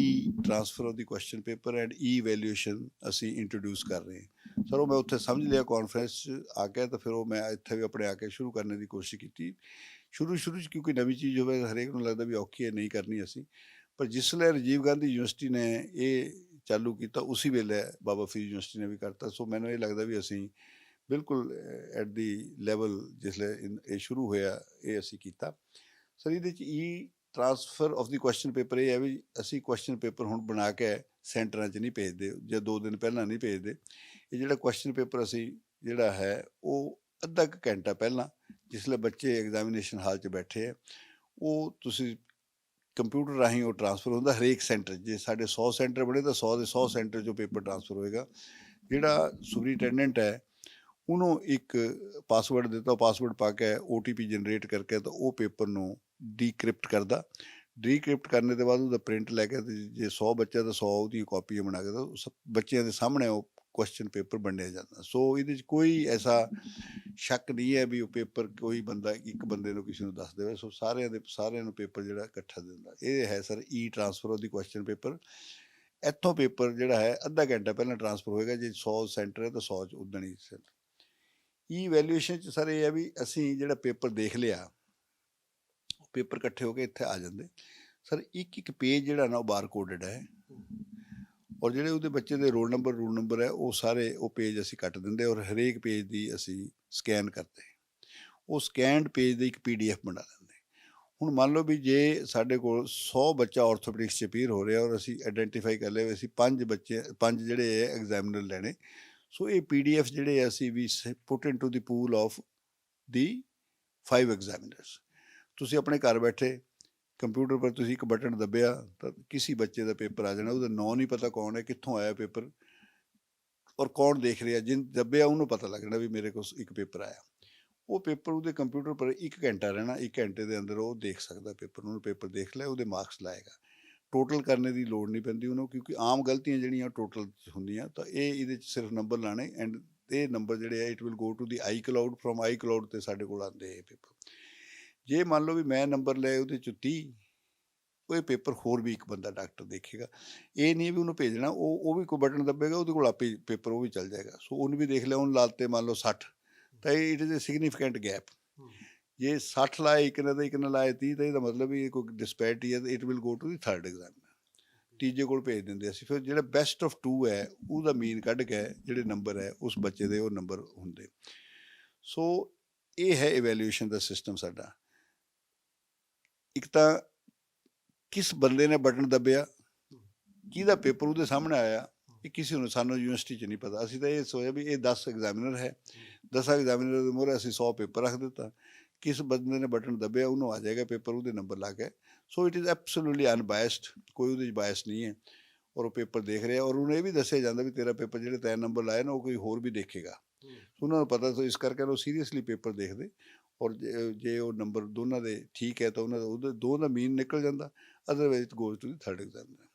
transfer of the question paper and valuation ਅਸੀਂ ਇੰਟਰੋਡਿਊਸ ਕਰ ਰਹੇ ਹਾਂ। ਸਰ ਉਹ ਮੈਂ ਉੱਥੇ ਸਮਝ ਲਿਆ ਕਾਨਫਰੰਸ 'ਚ ਆ ਕੇ, ਤਾਂ ਫਿਰ ਉਹ ਮੈਂ ਇੱਥੇ ਵੀ ਆਪਣੇ ਆ ਕੇ ਸ਼ੁਰੂ ਕਰਨ ਦੀ ਕੋਸ਼ਿਸ਼ ਕੀਤੀ। ਸ਼ੁਰੂ 'ਚ ਕਿਉਂਕਿ ਨਵੀਂ ਚੀਜ਼ ਹੋਵੇ ਹਰੇਕ ਨੂੰ ਲੱਗਦਾ ਵੀ ਔਖੀ ਹੈ, ਨਹੀਂ ਕਰਨੀ ਅਸੀਂ। ਪਰ ਜਿਸ ਵੇਲੇ ਰਾਜੀਵ ਗਾਂਧੀ ਯੂਨੀਵਰਸਿਟੀ ਨੇ ਇਹ ਚਾਲੂ ਕੀਤਾ, ਉਸੇ ਵੇਲੇ ਬਾਬਾ ਫਰੀਦ ਯੂਨੀਵਰਸਿਟੀ ਨੇ ਵੀ ਕਰਤਾ। ਸੋ ਮੈਨੂੰ ਇਹ ਲੱਗਦਾ ਵੀ ਅਸੀਂ ਬਿਲਕੁਲ ਐਟ ਦੀ ਲੈਵਲ ਜਿਸਲੇ ਇਹ ਸ਼ੁਰੂ ਹੋਇਆ ਇਹ ਅਸੀਂ ਕੀਤਾ। ਸਰ ਇਹਦੇ 'ਚ transfer of the question paper ਇਹ ਹੈ ਵੀ ਅਸੀਂ ਕੁਐਸਚਨ ਪੇਪਰ ਹੁਣ ਬਣਾ ਕੇ ਸੈਂਟਰਾਂ 'ਚ ਨਹੀਂ ਭੇਜਦੇ ਜਾਂ 2 ਦਿਨ ਪਹਿਲਾਂ ਨਹੀਂ ਭੇਜਦੇ। ਇਹ ਜਿਹੜਾ ਕੁਐਸਚਨ ਪੇਪਰ ਅਸੀਂ ਜਿਹੜਾ ਹੈ ਉਹ ਅੱਧਾ ਕੁ ਘੰਟਾ ਪਹਿਲਾਂ ਜਿਸਲੇ ਬੱਚੇ ਐਗਜ਼ਾਮੀਨੇਸ਼ਨ ਹਾਲ 'ਚ ਬੈਠੇ ਹੈ, ਉਹ ਤੁਸੀਂ ਕੰਪਿਊਟਰ ਰਾਹੀਂ ਉਹ ਟ੍ਰਾਂਸਫਰ ਹੁੰਦਾ ਹਰੇਕ ਸੈਂਟਰ। ਜੇ ਸਾਡੇ 100 ਸੈਂਟਰ ਬਣੇ ਤਾਂ 100 ਦੇ 100 ਸੈਂਟਰ 'ਚੋਂ ਪੇਪਰ ਟ੍ਰਾਂਸਫਰ ਹੋਏਗਾ। ਜਿਹੜਾ ਸੁਪਰੀਟੈਂਡੈਂਟ ਹੈ ਉਹਨੂੰ ਇੱਕ ਪਾਸਵਰਡ ਦਿੱਤਾ, ਉਹ ਪਾਸਵਰਡ ਪਾ ਕੇ OTP ਜਨਰੇਟ ਕਰਕੇ ਤਾਂ ਉਹ ਪੇਪਰ ਨੂੰ ਡੀਕ੍ਰਿਪਟ ਕਰਦਾ। ਡੀਕ੍ਰਿਪਟ ਕਰਨ ਤੋਂ ਬਾਅਦ ਉਹਦਾ ਪ੍ਰਿੰਟ ਲੈ ਕੇ, ਜੇ 100 ਬੱਚਾ ਤਾਂ 100 ਉਹਦੀਆਂ ਕਾਪੀਆਂ ਬਣਾ ਕੇ ਤਾਂ ਬੱਚਿਆਂ ਦੇ ਸਾਹਮਣੇ ਉਹ ਕੁਐਸਚਨ ਪੇਪਰ ਵੰਡਿਆ ਜਾਂਦਾ। ਸੋ ਇਹਦੇ 'ਚ ਕੋਈ ਐਸਾ ਸ਼ੱਕ ਨਹੀਂ ਹੈ ਵੀ ਉਹ ਪੇਪਰ ਕੋਈ ਬੰਦਾ ਇੱਕ ਬੰਦੇ ਨੂੰ ਕਿਸੇ ਨੂੰ ਦੱਸ ਦੇਵੇ। ਸੋ ਸਾਰਿਆਂ ਨੂੰ ਪੇਪਰ ਜਿਹੜਾ ਇਕੱਠਾ ਦਿੰਦਾ। ਇਹ ਹੈ sir transfer of the question paper. ਇੱਥੋਂ ਪੇਪਰ ਜਿਹੜਾ ਹੈ ਅੱਧਾ ਘੰਟਾ ਪਹਿਲਾਂ ਟ੍ਰਾਂਸਫਰ ਹੋਏਗਾ। ਜੇ 100 ਸੈਂਟਰ ਹੈ ਤਾਂ 100 'ਚ ਉੱਦਣ ਹੀ ਸੈਂਟਰ। ਵੈਲਿਊਏਸ਼ਨ 'ਚ ਸਰ ਇਹ ਹੈ ਵੀ ਅਸੀਂ ਜਿਹੜਾ ਪੇਪਰ ਦੇਖ ਲਿਆ, ਪੇਪਰ ਇਕੱਠੇ ਹੋ ਕੇ ਇੱਥੇ ਆ ਜਾਂਦੇ। ਸਰ ਇੱਕ ਪੇਜ ਜਿਹੜਾ ਨਾ ਉਹ ਬਾਰ ਕੋਡਡ ਹੈ, ਔਰ ਜਿਹੜੇ ਉਹਦੇ ਬੱਚੇ ਦੇ ਰੋਲ ਨੰਬਰ ਹੈ ਉਹ ਸਾਰੇ ਉਹ ਪੇਜ ਅਸੀਂ ਕੱਟ ਦਿੰਦੇ, ਔਰ ਹਰੇਕ ਪੇਜ ਦੀ ਅਸੀਂ ਸਕੈਨ ਕਰਦੇ। ਉਹ ਸਕੈਨਡ ਪੇਜ ਦੀ ਇੱਕ PDF ਬਣਾ ਲੈਂਦੇ। ਹੁਣ ਮੰਨ ਲਓ ਵੀ ਜੇ ਸਾਡੇ ਕੋਲ 100 ਬੱਚਾ ਆਰਥੋਪੈਡਿਕਸ 'ਚ ਅਪੀਅਰ ਹੋ ਰਿਹਾ ਔਰ ਅਸੀਂ ਆਈਡੈਂਟੀਫਾਈ ਕਰ ਲਿਆ ਵੀ ਅਸੀਂ 5 ਜਿਹੜੇ ਹੈ ਐਗਜ਼ਾਮੀਨਰ ਲੈਣੇ। ਸੋ ਇਹ PDF ਜਿਹੜੇ ਅਸੀਂ ਵੀ put into the pool of the 5 examiners. ਤੁਸੀਂ ਆਪਣੇ ਘਰ ਬੈਠੇ ਕੰਪਿਊਟਰ ਪਰ ਤੁਸੀਂ ਇੱਕ ਬਟਨ ਦੱਬਿਆ ਤਾਂ ਕਿਸੇ ਬੱਚੇ ਦਾ ਪੇਪਰ ਆ ਜਾਣਾ। ਉਹਦਾ ਨਾਂ ਨਹੀਂ ਪਤਾ ਕੌਣ ਹੈ, ਕਿੱਥੋਂ ਆਇਆ ਪੇਪਰ ਔਰ ਕੌਣ ਦੇਖ ਰਿਹਾ। ਜਿਨ ਦੱਬਿਆ ਉਹਨੂੰ ਪਤਾ ਲੱਗਣਾ ਵੀ ਮੇਰੇ ਕੋਲ ਇੱਕ ਪੇਪਰ ਆਇਆ। ਉਹ ਪੇਪਰ ਉਹਦੇ ਕੰਪਿਊਟਰ ਪਰ 1 ਘੰਟਾ ਰਹਿਣਾ। 1 ਘੰਟੇ ਦੇ ਅੰਦਰ ਉਹ ਦੇਖ ਸਕਦਾ ਪੇਪਰ ਨੂੰ। ਪੇਪਰ ਦੇਖ ਲਿਆ, ਉਹਦੇ ਮਾਰਕਸ ਲਾਏਗਾ। ਟੋਟਲ ਕਰਨੇ ਦੀ ਲੋੜ ਨਹੀਂ ਪੈਂਦੀ ਉਹਨੂੰ, ਕਿਉਂਕਿ ਆਮ ਗਲਤੀਆਂ ਜਿਹੜੀਆਂ ਟੋਟਲ ਹੁੰਦੀਆਂ ਤਾਂ ਇਹਦੇ 'ਚ ਸਿਰਫ ਨੰਬਰ ਲਾਣੇ। ਐਂਡ ਇਹ ਨੰਬਰ ਜਿਹੜੇ ਆ it will go to the iCloud। From iCloud 'ਤੇ ਸਾਡੇ ਕੋਲ ਆਉਂਦੇ ਇਹ ਪੇਪਰ। ਜੇ ਮੰਨ ਲਓ ਵੀ ਮੈਂ ਨੰਬਰ ਲਏ ਉਹਦੇ 'ਚ 30, ਉਹ ਇਹ ਪੇਪਰ ਹੋਰ ਵੀ ਇੱਕ ਬੰਦਾ ਡਾਕਟਰ ਦੇਖੇਗਾ। ਇਹ ਨਹੀਂ ਵੀ ਉਹਨੂੰ ਭੇਜਣਾ, ਉਹ ਵੀ ਕੋਈ ਬਟਨ ਦੱਬੇਗਾ, ਉਹਦੇ ਕੋਲ ਆਪੇ ਪੇਪਰ ਉਹ ਵੀ ਚੱਲ ਜਾਏਗਾ। ਸੋ ਉਹਨੂੰ ਵੀ ਦੇਖ ਲਿਆ, ਉਹਨੂੰ ਲਾਤੇ ਮੰਨ ਲਓ 60 ਤਾਂ it is a significant gap. ਜੇ 60 ਲਾਏ ਇੱਕ ਨੇ ਤਾਂ ਇੱਕ ਨੇ ਲਾਏ 30 ਤਾਂ ਇਹਦਾ ਮਤਲਬ ਵੀ ਕੋਈ ਡਿਸਪੈਰਿਟੀ ਹੈ। It will go to the 3rd examiner. ਤੀਜੇ ਕੋਲ ਭੇਜ ਦਿੰਦੇ ਅਸੀਂ। ਫਿਰ ਜਿਹੜਾ ਬੈਸਟ ਆਫ 2 ਹੈ ਉਹਦਾ ਮੀਨ ਕੱਢ ਕੇ ਜਿਹੜੇ ਨੰਬਰ ਹੈ ਉਸ ਬੱਚੇ ਦੇ ਉਹ ਨੰਬਰ ਹੁੰਦੇ। ਸੋ ਇਹ ਹੈ ਇਵੈਲੂਏਸ਼ਨ ਦਾ ਸਿਸਟਮ ਸਾਡਾ। ਇੱਕ ਤਾਂ ਕਿਸ ਬੰਦੇ ਨੇ ਬਟਨ ਦੱਬਿਆ, ਕਿਹਦਾ ਪੇਪਰ ਉਹਦੇ ਸਾਹਮਣੇ ਆਇਆ, ਇਹ ਕਿਸੇ ਨੂੰ ਸਾਨੂੰ ਯੂਨੀਵਰਸਿਟੀ 'ਚ ਨਹੀਂ ਪਤਾ। ਅਸੀਂ ਤਾਂ ਇਹ ਸੋਚਿਆ ਵੀ ਇਹ 10 ਐਗਜ਼ਾਮੀਨਰ ਹੈ, 10 ਐਗਜ਼ਾਮੀਨਰ ਦੇ ਮੂਹਰੇ ਅਸੀਂ 100 ਪੇਪਰ ਰੱਖ ਦਿੱਤਾ। ਕਿਸ ਬੰਦੇ ਨੇ ਬਟਨ ਦੱਬਿਆ ਉਹਨੂੰ ਆ ਜਾਏਗਾ ਪੇਪਰ, ਉਹਦੇ ਨੰਬਰ ਲਾ ਕੇ। ਸੋ ਇਟ ਇਜ਼ ਐਬਸੋਲੂਟਲੀ ਅਨਬਾਇਸਡ, ਕੋਈ ਉਹਦੇ 'ਚ ਬਾਇਸ ਨਹੀਂ ਹੈ। ਔਰ ਉਹ ਪੇਪਰ ਦੇਖ ਰਿਹਾ, ਔਰ ਉਹਨੂੰ ਇਹ ਵੀ ਦੱਸਿਆ ਜਾਂਦਾ ਵੀ ਤੇਰਾ ਪੇਪਰ ਜਿਹੜੇ 3 ਨੰਬਰ ਲਾਏ ਨਾ ਉਹ ਕੋਈ ਹੋਰ ਵੀ ਦੇਖੇਗਾ। ਉਹਨਾਂ ਨੂੰ ਪਤਾ, ਇਸ ਕਰਕੇ ਉਹ ਸੀਰੀਅਸਲੀ ਪੇਪਰ ਦੇਖਦੇ। ਔਰ ਜੇ ਉਹ ਨੰਬਰ ਦੋਨਾਂ ਦੇ ਠੀਕ ਹੈ ਤਾਂ ਉਹਨਾਂ ਦਾ ਉਹਦੇ ਦੋ ਦਾ ਮੀਨ ਨਿਕਲ ਜਾਂਦਾ। Otherwise goes to the 3rd examiner.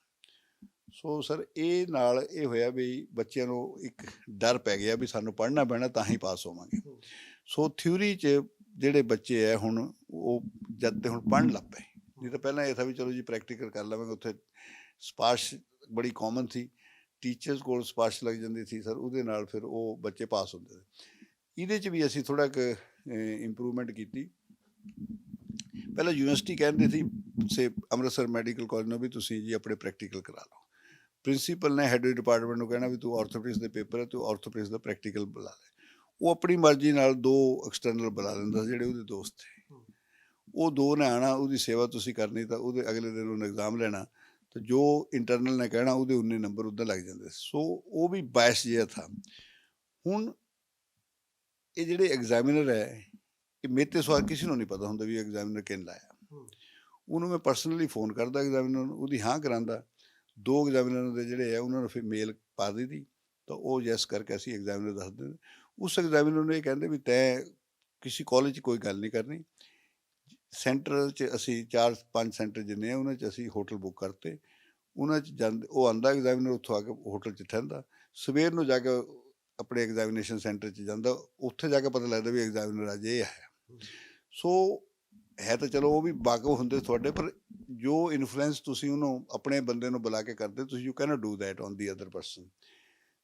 So sir ਇਹ ਨਾਲ ਇਹ ਹੋਇਆ ਵੀ ਬੱਚਿਆਂ ਨੂੰ ਇੱਕ ਡਰ ਪੈ ਗਿਆ ਵੀ ਸਾਨੂੰ ਪੜ੍ਹਨਾ ਪੈਣਾ ਤਾਂ ਹੀ ਪਾਸ ਹੋਵਾਂਗੇ। ਸੋ ਥਿਊਰੀ 'ਚ ਜਿਹੜੇ ਬੱਚੇ ਹੈ ਹੁਣ ਉਹ ਜਦ ਤੇ ਹੁਣ ਪੜ੍ਹਨ ਲੱਗ ਪਏ। ਨਹੀਂ ਤਾਂ ਪਹਿਲਾਂ ਇਹ ਥਾ ਵੀ ਚਲੋ ਜੀ ਪ੍ਰੈਕਟੀਕਲ ਕਰ ਲਵਾਂਗੇ। ਉੱਥੇ ਸਪਾਰਸ਼ ਬੜੀ ਕਾਮਨ ਸੀ, ਟੀਚਰਸ ਕੋਲ ਸਪਾਰਸ਼ ਲੱਗ ਜਾਂਦੀ ਸੀ ਸਰ, ਉਹਦੇ ਨਾਲ ਫਿਰ ਉਹ ਬੱਚੇ ਪਾਸ ਹੁੰਦੇ ਸੀ। ਇਹਦੇ 'ਚ ਵੀ ਅਸੀਂ ਥੋੜ੍ਹਾ ਕੁ ਇੰਪਰੂਵਮੈਂਟ ਕੀਤੀ। ਪਹਿਲਾਂ ਯੂਨੀਵਰਸਿਟੀ ਕਹਿੰਦੇ ਸੀ ਅੰਮ੍ਰਿਤਸਰ ਮੈਡੀਕਲ ਕਾਲਜ ਨੂੰ ਵੀ ਤੁਸੀਂ ਜੀ ਆਪਣੇ ਪ੍ਰੈਕਟੀਕਲ ਕਰਾ ਲਓ। ਪ੍ਰਿੰਸੀਪਲ ਨੇ ਹੈਡ ਡਿਪਾਰਟਮੈਂਟ ਨੂੰ ਕਹਿਣਾ ਵੀ ਤੂੰ ਆਰਥੋਪੈਡਿਕਸ ਦੇ ਪੇਪਰ ਹੈ, ਤੂੰ ਆਰਥੋਪੈਡਿਕਸ ਦਾ ਪ੍ਰੈਕਟੀਕਲ ਬੁਲਾ ਲੈ। ਉਹ ਆਪਣੀ ਮਰਜ਼ੀ ਨਾਲ 2 ਐਕਸਟਰਨਲ ਬੁਲਾ ਲੈਂਦਾ ਜਿਹੜੇ ਉਹਦੇ ਦੋਸਤ ਸੀ। ਉਹ 2 ਨੇ ਆਉਣਾ, ਉਹਦੀ ਸੇਵਾ ਤੁਸੀਂ ਕਰਨੀ ਤਾਂ ਉਹਦੇ ਅਗਲੇ ਦਿਨ ਉਹਨੇ ਐਗਜ਼ਾਮ ਲੈਣਾ ਤਾਂ ਜੋ ਇੰਟਰਨਲ ਨੇ ਕਹਿਣਾ ਉਹਦੇ ਉਨੇ ਨੰਬਰ ਉੱਦਾਂ ਲੱਗ ਜਾਂਦੇ ਸੀ। ਸੋ ਉਹ ਵੀ ਬਾਇਸ ਜਿਹਾ ਥਾ। ਹੁਣ ਇਹ ਜਿਹੜੇ ਐਗਜ਼ਾਮੀਨਰ ਹੈ, ਇਹ ਮੇਰੇ ਤੇ ਸਵਾਲ ਕਿਸੇ ਨੂੰ ਨਹੀਂ ਪਤਾ ਹੁੰਦਾ ਵੀ ਐਗਜ਼ਾਮੀਨਰ ਕਿਹਨੇ ਲਾਇਆ। ਉਹਨੂੰ ਮੈਂ ਪਰਸਨਲੀ ਫੋਨ ਕਰਦਾ ਐਗਜ਼ਾਮੀਨਰ ਨੂੰ, ਉਹਦੀ ਹਾਂ ਕਰਾਂਦਾ। 2 ਐਗਜ਼ਾਮੀਨਰ ਦੇ ਜਿਹੜੇ ਆ ਉਹਨਾਂ ਨੂੰ ਫਿਰ ਮੇਲ ਪਾ ਦਿੱਤੀ, ਤਾਂ ਉਹ ਯੈਸ ਕਰਕੇ ਅਸੀਂ ਐਗਜ਼ਾਮੀਨਰ ਦੱਸ ਦਿੰਦੇ। ਉਸ ਐਗਜ਼ਾਮੀਨਰ ਨੂੰ ਇਹ ਕਹਿੰਦੇ ਵੀ ਤੈਂ ਕਿਸੇ ਕਾਲਜ 'ਚ ਕੋਈ ਗੱਲ ਨਹੀਂ ਕਰਨੀ, ਸੈਂਟਰ 'ਚ ਅਸੀਂ 4-5 ਸੈਂਟਰ ਜਿੰਨੇ ਆ ਉਹਨਾਂ 'ਚ ਅਸੀਂ ਹੋਟਲ ਬੁੱਕ ਕਰਤੇ। ਉਹਨਾਂ 'ਚ ਜਾਂਦੇ, ਉਹ ਆਉਂਦਾ ਐਗਜ਼ਾਮੀਨਰ, ਉੱਥੋਂ ਆ ਕੇ ਹੋਟਲ 'ਚ ਠਹਿੰਦਾ, ਸਵੇਰ ਨੂੰ ਜਾ ਕੇ ਆਪਣੇ ਐਗਜ਼ਾਮੀਨੇਸ਼ਨ ਸੈਂਟਰ 'ਚ ਜਾਂਦਾ, ਉੱਥੇ ਜਾ ਕੇ ਪਤਾ ਲੱਗਦਾ ਵੀ ਐਗਜ਼ਾਮੀਨਰ ਅੱਜ ਇਹ ਹੈ। ਸੋ ਹੈ ਤਾਂ ਚਲੋ ਉਹ ਵੀ ਵਾਕਫ ਹੁੰਦੇ ਤੁਹਾਡੇ, ਪਰ ਜੋ ਇਨਫਲੂਐਂਸ ਤੁਸੀਂ ਉਹਨੂੰ ਆਪਣੇ ਬੰਦੇ ਨੂੰ ਬੁਲਾ ਕੇ ਕਰਦੇ, ਤੁਸੀਂ you cannot do that on the other person.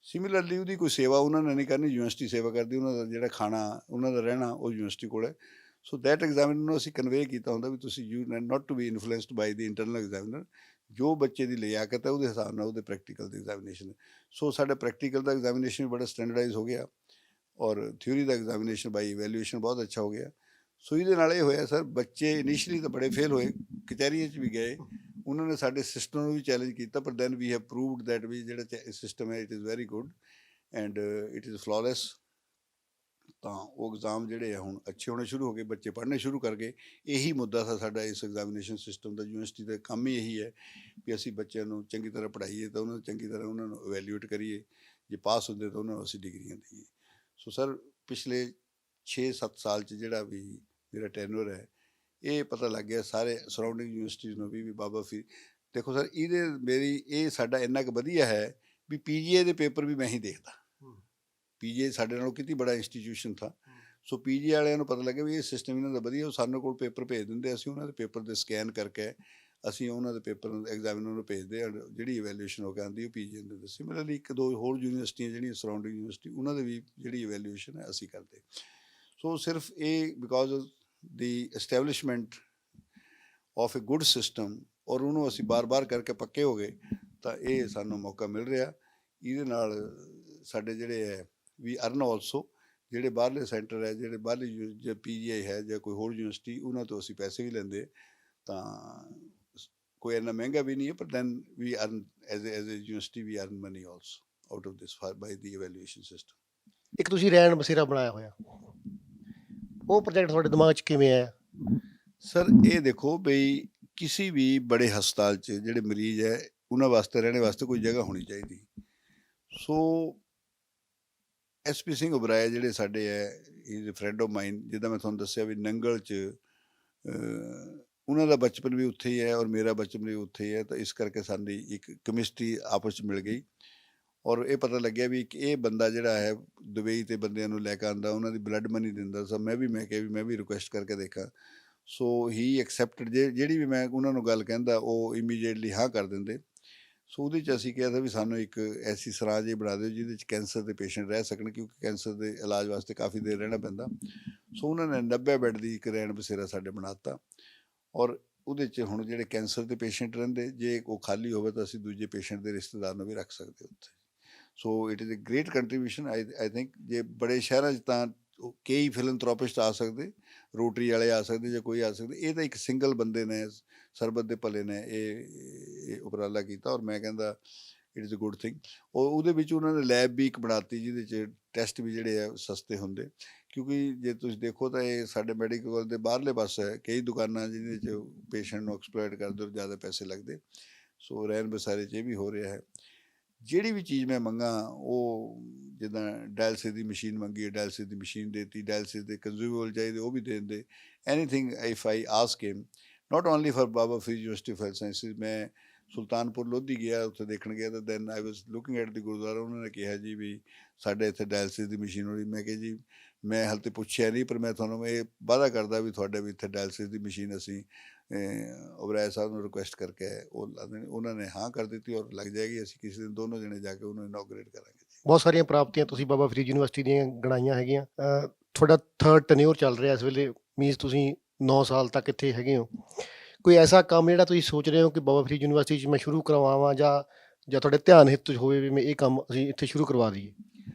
Similarly ਉਹਦੀ ਕੋਈ ਸੇਵਾ ਉਹਨਾਂ ਨੇ ਨਹੀਂ ਕਰਨੀ, ਯੂਨੀਵਰਸਿਟੀ ਸੇਵਾ ਕਰਦੀ, ਉਹਨਾਂ ਦਾ ਜਿਹੜਾ ਖਾਣਾ, ਉਹਨਾਂ ਦਾ ਰਹਿਣਾ ਉਹ ਯੂਨੀਵਰਸਿਟੀ ਕੋਲ ਹੈ। ਸੋ ਦੈਟ ਐਗਜ਼ਾਮੀਨਰ ਨੂੰ ਅਸੀਂ ਕਨਵੇ ਕੀਤਾ ਹੁੰਦਾ ਵੀ ਤੁਸੀਂ you not to be influenced by the internal examiner. ਜੋ ਬੱਚੇ ਦੀ ਲਿਆਕਤ ਹੈ ਉਹਦੇ ਹਿਸਾਬ ਨਾਲ ਉਹਦੇ ਪ੍ਰੈਕਟੀਕਲ ਦੀ ਐਗਜ਼ਾਮੀਨੇਸ਼ਨ। ਸੋ ਸਾਡੇ ਪ੍ਰੈਕਟੀਕਲ ਦਾ ਐਗਜ਼ਾਮੀਨੇਸ਼ਨ ਵੀ ਬੜਾ ਸਟੈਂਡਰਡਾਈਜ਼ ਹੋ ਗਿਆ, ਔਰ ਥਿਊਰੀ ਦਾ ਐਗਜ਼ਾਮੀਨੇਸ਼ਨ ਬਾਈ ਇਵੈਲੂਏਸ਼ਨ ਬਹੁਤ ਅੱਛਾ ਹੋ ਗਿਆ। ਸੋ ਇਹਦੇ ਨਾਲ ਇਹ ਹੋਇਆ ਸਰ, ਬੱਚੇ ਇਨੀਸ਼ੀਅਲੀ ਤਾਂ ਬੜੇ ਫੇਲ ਹੋਏ, ਕਚਹਿਰੀਆਂ 'ਚ ਵੀ ਗਏ, ਉਹਨਾਂ ਨੇ ਸਾਡੇ ਸਿਸਟਮ ਨੂੰ ਵੀ ਚੈਲੰਜ ਕੀਤਾ, ਪਰ then we have proved that we ਜਿਹੜਾ ਸਿਸਟਮ ਹੈ it is very good and it is flawless. ਤਾਂ ਉਹ ਐਗਜ਼ਾਮ ਜਿਹੜੇ ਆ ਹੁਣ ਅੱਛੇ ਹੋਣੇ ਸ਼ੁਰੂ ਹੋ ਗਏ, ਬੱਚੇ ਪੜ੍ਹਨੇ ਸ਼ੁਰੂ ਕਰ ਗਏ। ਇਹੀ ਮੁੱਦਾ ਸੀ ਸਾਡਾ ਇਸ ਐਗਜ਼ਾਮੀਨੇਸ਼ਨ ਸਿਸਟਮ ਦਾ। ਯੂਨੀਵਰਸਿਟੀ ਦਾ ਕੰਮ ਹੀ ਇਹੀ ਹੈ ਵੀ ਅਸੀਂ ਬੱਚਿਆਂ ਨੂੰ ਚੰਗੀ ਤਰ੍ਹਾਂ ਪੜ੍ਹਾਈਏ, ਤਾਂ ਉਹਨਾਂ ਨੂੰ ਚੰਗੀ ਤਰ੍ਹਾਂ ਉਹਨਾਂ ਨੂੰ ਇਵੈਲੂਏਟ ਕਰੀਏ, ਜੇ ਪਾਸ ਹੁੰਦੇ ਤਾਂ ਉਹਨਾਂ ਨੂੰ ਅਸੀਂ ਡਿਗਰੀਆਂ ਦਈਏ। ਸੋ ਸਰ ਪਿਛਲੇ 6-7 ਸਾਲ 'ਚ ਜਿਹੜਾ ਵੀ ਮੇਰਾ ਟੈਨਰ ਹੈ, ਇਹ ਪਤਾ ਲੱਗ ਗਿਆ ਸਾਰੇ ਸਰਾਊਂਡਿੰਗ ਯੂਨੀਵਰਸਿਟੀਜ਼ ਨੂੰ ਵੀ ਬਾਬਾ ਫਰੀਦ। ਦੇਖੋ ਸਰ, ਇਹਦੇ ਮੇਰੀ ਇਹ ਸਾਡਾ ਇੰਨਾ ਕੁ ਵਧੀਆ ਹੈ ਵੀ PGI ਦੇ ਪੇਪਰ ਵੀ ਮੈਂ ਹੀ ਦੇਖਦਾ। PGI ਸਾਡੇ ਨਾਲੋਂ ਕਿਤੇ ਬੜਾ ਇੰਸਟੀਟਿਊਸ਼ਨ ਥਾ। ਸੋ PGI ਵਾਲਿਆਂ ਨੂੰ ਪਤਾ ਲੱਗਿਆ ਵੀ ਇਹ ਸਿਸਟਮ ਇਹਨਾਂ ਦਾ ਵਧੀਆ, ਉਹ ਸਾਡੇ ਕੋਲ ਪੇਪਰ ਭੇਜ ਦਿੰਦੇ, ਅਸੀਂ ਉਹਨਾਂ ਦੇ ਪੇਪਰ ਦੇ ਸਕੈਨ ਕਰਕੇ ਅਸੀਂ ਉਹਨਾਂ ਦੇ ਪੇਪਰ ਐਗਜ਼ਾਮੀਨਰ ਨੂੰ ਭੇਜਦੇ, ਜਿਹੜੀ ਇਵੈਲੂਏਸ਼ਨ ਹੋ ਕੇ ਆਉਂਦੀ ਉਹ PGI ਨੂੰ ਦਿੰਦੇ। ਸਿਮਿਲਰਲੀ 1-2 ਹੋਰ ਯੂਨੀਵਰਸਿਟੀਆਂ ਜਿਹੜੀਆਂ ਸਰਾਊਂਡਿੰਗ ਯੂਨੀਵਰਸਿਟੀ, ਉਹਨਾਂ ਦੇ ਵੀ ਜਿਹੜੀ ਇਵੈਲੂਏਸ਼ਨ ਹੈ ਅਸੀਂ ਕਰਦੇ। ਸੋ ਸਿਰਫ ਇਹ because the establishment of A good system, ਔਰ ਉਹਨੂੰ ਅਸੀਂ ਬਾਰ-ਬਾਰ ਕਰਕੇ ਪੱਕੇ ਹੋ ਗਏ, ਤਾਂ ਇਹ ਸਾਨੂੰ ਮੌਕਾ ਮਿਲ ਰਿਹਾ। ਇਹਦੇ ਨਾਲ ਸਾਡੇ ਜਿਹੜੇ ਹੈ ਵੀ ਅਰਨ ਆਲਸੋ, ਜਿਹੜੇ ਬਾਹਰਲੇ ਸੈਂਟਰ ਹੈ, ਜਿਹੜੇ ਬਾਹਰਲੀ ਜੇ PGI ਹੈ ਜਾਂ ਕੋਈ ਹੋਰ ਯੂਨੀਵਰਸਿਟੀ, ਉਹਨਾਂ ਤੋਂ ਅਸੀਂ ਪੈਸੇ ਵੀ ਲੈਂਦੇ। ਤਾਂ ਕੋਈ ਇੰਨਾ ਮਹਿੰਗਾ ਵੀ ਨਹੀਂ ਹੈ, ਪਰ then we earn as a university we earn money also out of this by the evaluation system. ਇੱਕ ਤੁਸੀਂ ਰੈਣ ਬਸੇਰਾ ਬਣਾਇਆ ਹੋਇਆ, ਉਹ ਪ੍ਰੋਜੈਕਟ ਤੁਹਾਡੇ ਦਿਮਾਗ 'ਚ ਕਿਵੇਂ ਆਇਆ? ਸਰ ਇਹ ਦੇਖੋ ਬਈ, ਕਿਸੇ ਵੀ ਬੜੇ ਹਸਪਤਾਲ 'ਚ ਜਿਹੜੇ ਮਰੀਜ਼ ਹੈ ਉਹਨਾਂ ਵਾਸਤੇ ਰਹਿਣੇ ਵਾਸਤੇ ਕੋਈ ਜਗ੍ਹਾ ਹੋਣੀ ਚਾਹੀਦੀ। ਸੋ SP ਸਿੰਘ ਉਬਰਾਏ ਜਿਹੜੇ ਸਾਡੇ ਹੈ, is a friend of mine, ਜਿੱਦਾਂ ਮੈਂ ਤੁਹਾਨੂੰ ਦੱਸਿਆ ਵੀ ਨੰਗਲ 'ਚ ਉਹਨਾਂ ਦਾ ਬਚਪਨ ਵੀ ਉੱਥੇ ਹੀ ਹੈ ਔਰ ਮੇਰਾ ਬਚਪਨ ਵੀ ਉੱਥੇ ਹੀ ਹੈ, ਤਾਂ ਇਸ ਕਰਕੇ ਸਾਡੀ ਇੱਕ ਕੈਮਿਸਟਰੀ ਆਪਸ 'ਚ ਮਿਲ ਗਈ। ਔਰ ਇਹ ਪਤਾ ਲੱਗਿਆ ਵੀ ਕਿ ਇਹ ਬੰਦਾ ਜਿਹੜਾ ਹੈ ਦੁਬਈ ਤੇ ਬੰਦਿਆਂ ਨੂੰ ਲੈ ਕੇ ਆਉਂਦਾ, ਉਹਨਾਂ ਦੀ ਬਲੱਡ ਮਨੀ ਦਿੰਦਾ। ਸੋ ਮੈਂ ਕਿਹਾ ਵੀ ਮੈਂ ਵੀ ਰਿਕੁਐਸਟ ਕਰਕੇ ਦੇਖਾਂ। ਸੋ ਹੀ ਐਕਸੈਪਟਡ, ਜਿਹੜੀ ਵੀ ਮੈਂ ਉਹਨਾਂ ਨੂੰ ਗੱਲ ਕਹਿੰਦਾ ਉਹ ਇਮੀਡੀਏਟਲੀ ਹਾਂ ਕਰ ਦਿੰਦੇ। ਸੋ ਉਹਦੇ 'ਚ ਅਸੀਂ ਕਿਹਾ ਸੀ ਵੀ ਸਾਨੂੰ ਇੱਕ ਐਸੀ ਸਰਾਂ ਜਿਹੀ ਬਣਾ ਦਿਓ ਜਿਹਦੇ 'ਚ ਕੈਂਸਰ ਦੇ ਪੇਸ਼ੈਂਟ ਰਹਿ ਸਕਣ, ਕਿਉਂਕਿ ਕੈਂਸਰ ਦੇ ਇਲਾਜ ਵਾਸਤੇ ਕਾਫੀ ਦੇਰ ਰਹਿਣਾ ਪੈਂਦਾ। ਸੋ ਉਹਨਾਂ ਨੇ 90 ਬੈੱਡ ਦੀ ਇੱਕ ਰੈਣ ਬਸੇਰਾ ਸਾਡੇ ਬਣਾ ਦਿੱਤਾ, ਔਰ ਉਹਦੇ 'ਚ ਹੁਣ ਜਿਹੜੇ ਕੈਂਸਰ ਦੇ ਪੇਸ਼ੈਂਟ ਰਹਿੰਦੇ, ਜੇ ਉਹ ਖਾਲੀ ਹੋਵੇ ਤਾਂ ਅਸੀਂ ਦੂਜੇ ਪੇਸ਼ੈਂਟ ਦੇ ਰਿਸ਼ਤੇਦਾਰ ਨੂੰ ਵੀ ਰੱਖ ਸਕਦੇ ਉੱਥੇ। So it is a great contribution I think. ਜੇ ਬੜੇ ਸ਼ਹਿਰਾਂ 'ਚ ਤਾਂ ਕਈ ਫਿਲਨਥ੍ਰੋਪਿਸਟ ਆ ਸਕਦੇ, ਰੋਟਰੀ ਵਾਲੇ ਆ ਸਕਦੇ ਜਾਂ ਕੋਈ ਆ ਸਕਦੇ, ਇਹ ਤਾਂ ਇੱਕ ਸਿੰਗਲ ਬੰਦੇ ਨੇ ਸਰਬਤ ਦੇ ਭਲੇ ਨੇ ਇਹ ਉਪਰਾਲਾ ਕੀਤਾ, ਔਰ ਮੈਂ ਕਹਿੰਦਾ it is a good thing. ਔਰ ਉਹਦੇ ਵਿੱਚ ਉਹਨਾਂ ਨੇ ਲੈਬ ਵੀ ਇੱਕ ਬਣਾਤੀ ਜਿਹਦੇ 'ਚ ਟੈਸਟ ਵੀ ਜਿਹੜੇ ਆ ਸਸਤੇ ਹੁੰਦੇ, ਕਿਉਂਕਿ ਜੇ ਤੁਸੀਂ ਦੇਖੋ ਤਾਂ ਇਹ ਸਾਡੇ ਮੈਡੀਕਲ ਕਾਲਜ ਦੇ ਬਾਹਰਲੇ ਪਾਸੇ ਹੈ, ਕਈ ਦੁਕਾਨਾਂ ਜਿਹਦੇ 'ਚ ਪੇਸ਼ੈਂਟ ਨੂੰ ਐਕਸਪਲੋਇਟ ਕਰਦੇ ਔਰ ਜ਼ਿਆਦਾ ਪੈਸੇ ਲੱਗਦੇ। ਸੋ ਰਹਿਣ ਬਸਾਰੇ 'ਚ ਇਹ ਵੀ ਹੋ ਰਿਹਾ ਹੈ। ਜਿਹੜੀ ਵੀ ਚੀਜ਼ ਮੈਂ ਮੰਗਾ, ਉਹ ਜਿੱਦਾਂ ਡਾਇਲਸਿਸ ਦੀ ਮਸ਼ੀਨ ਮੰਗੀ ਹੈ, ਡਾਇਲਸਿਸ ਦੀ ਮਸ਼ੀਨ ਦੇਤੀ, ਡਾਇਲਸਿਸ ਦੇ ਕੰਜ਼ਿਊਮੇਬਲ ਚਾਹੀਦੇ ਉਹ ਵੀ ਦੇ ਦਿੰਦੇ। Anything if I ask him, not only for Baba Farid university of health sciences. ਮੈਂ ਸੁਲਤਾਨਪੁਰ ਲੋਧੀ ਗਿਆ, ਉੱਥੇ ਦੇਖਣ ਗਿਆ, ਤਾਂ then I was looking at the gurdwara. ਉਹਨਾਂ ਨੇ ਕਿਹਾ ਜੀ ਵੀ ਸਾਡੇ ਇੱਥੇ ਡਾਇਲਸਿਸ ਦੀ ਮਸ਼ੀਨ ਹੋਣੀ। ਮੈਂ ਕਿਹਾ ਜੀ ਮੈਂ ਹਾਲੇ ਤਾਂ ਪੁੱਛਿਆ ਨਹੀਂ, ਪਰ ਮੈਂ ਤੁਹਾਨੂੰ ਇਹ ਵਾਅਦਾ ਕਰਦਾ ਵੀ ਤੁਹਾਡੇ ਵੀ ਇੱਥੇ ਡਾਇਲਸਿਸ ਦੀ ਮਸ਼ੀਨ ਅਸੀਂ ਉਬਰਾਏ ਸਾਹਿਬ ਨੂੰ ਰਿਕੁਐਸਟ ਕਰਕੇ ਉਹ ਲਾ ਦੇਣੀ। ਉਹਨਾਂ ਨੇ ਹਾਂ ਕਰ ਦਿੱਤੀ ਔਰ ਲੱਗ ਜਾਏਗੀ। ਅਸੀਂ ਕਿਸੇ ਦਿਨ ਦੋਨੋਂ ਜਣੇ ਜਾ ਕੇ ਉਹਨੂੰ ਇਨੋਗਰੇਟ ਕਰਾਂਗੇ ਜੀ। ਬਹੁਤ ਸਾਰੀਆਂ ਪ੍ਰਾਪਤੀਆਂ ਤੁਸੀਂ ਬਾਬਾ ਫਰੀਦ ਯੂਨੀਵਰਸਿਟੀ ਦੀਆਂ ਗਣਾਈਆਂ ਹੈਗੀਆਂ। ਤੁਹਾਡਾ 3rd ਟੈਨਿਓਰ ਚੱਲ ਰਿਹਾ ਇਸ ਵੇਲੇ, ਮੀਨਸ ਤੁਸੀਂ 9 ਸਾਲ ਤੱਕ ਇੱਥੇ ਹੈਗੇ ਹੋ। ਕੋਈ ਐਸਾ ਕੰਮ ਜਿਹੜਾ ਤੁਸੀਂ ਸੋਚ ਰਹੇ ਹੋ ਕਿ ਬਾਬਾ ਫਰੀਦ ਯੂਨੀਵਰਸਿਟੀ 'ਚ ਮੈਂ ਸ਼ੁਰੂ ਕਰਵਾਵਾਂ, ਜਾਂ ਤੁਹਾਡੇ ਧਿਆਨ ਹਿੱਤ 'ਚ ਹੋਵੇ ਵੀ ਮੈਂ ਇਹ ਕੰਮ ਅਸੀਂ ਇੱਥੇ ਸ਼ੁਰੂ ਕਰਵਾ ਦਈਏ?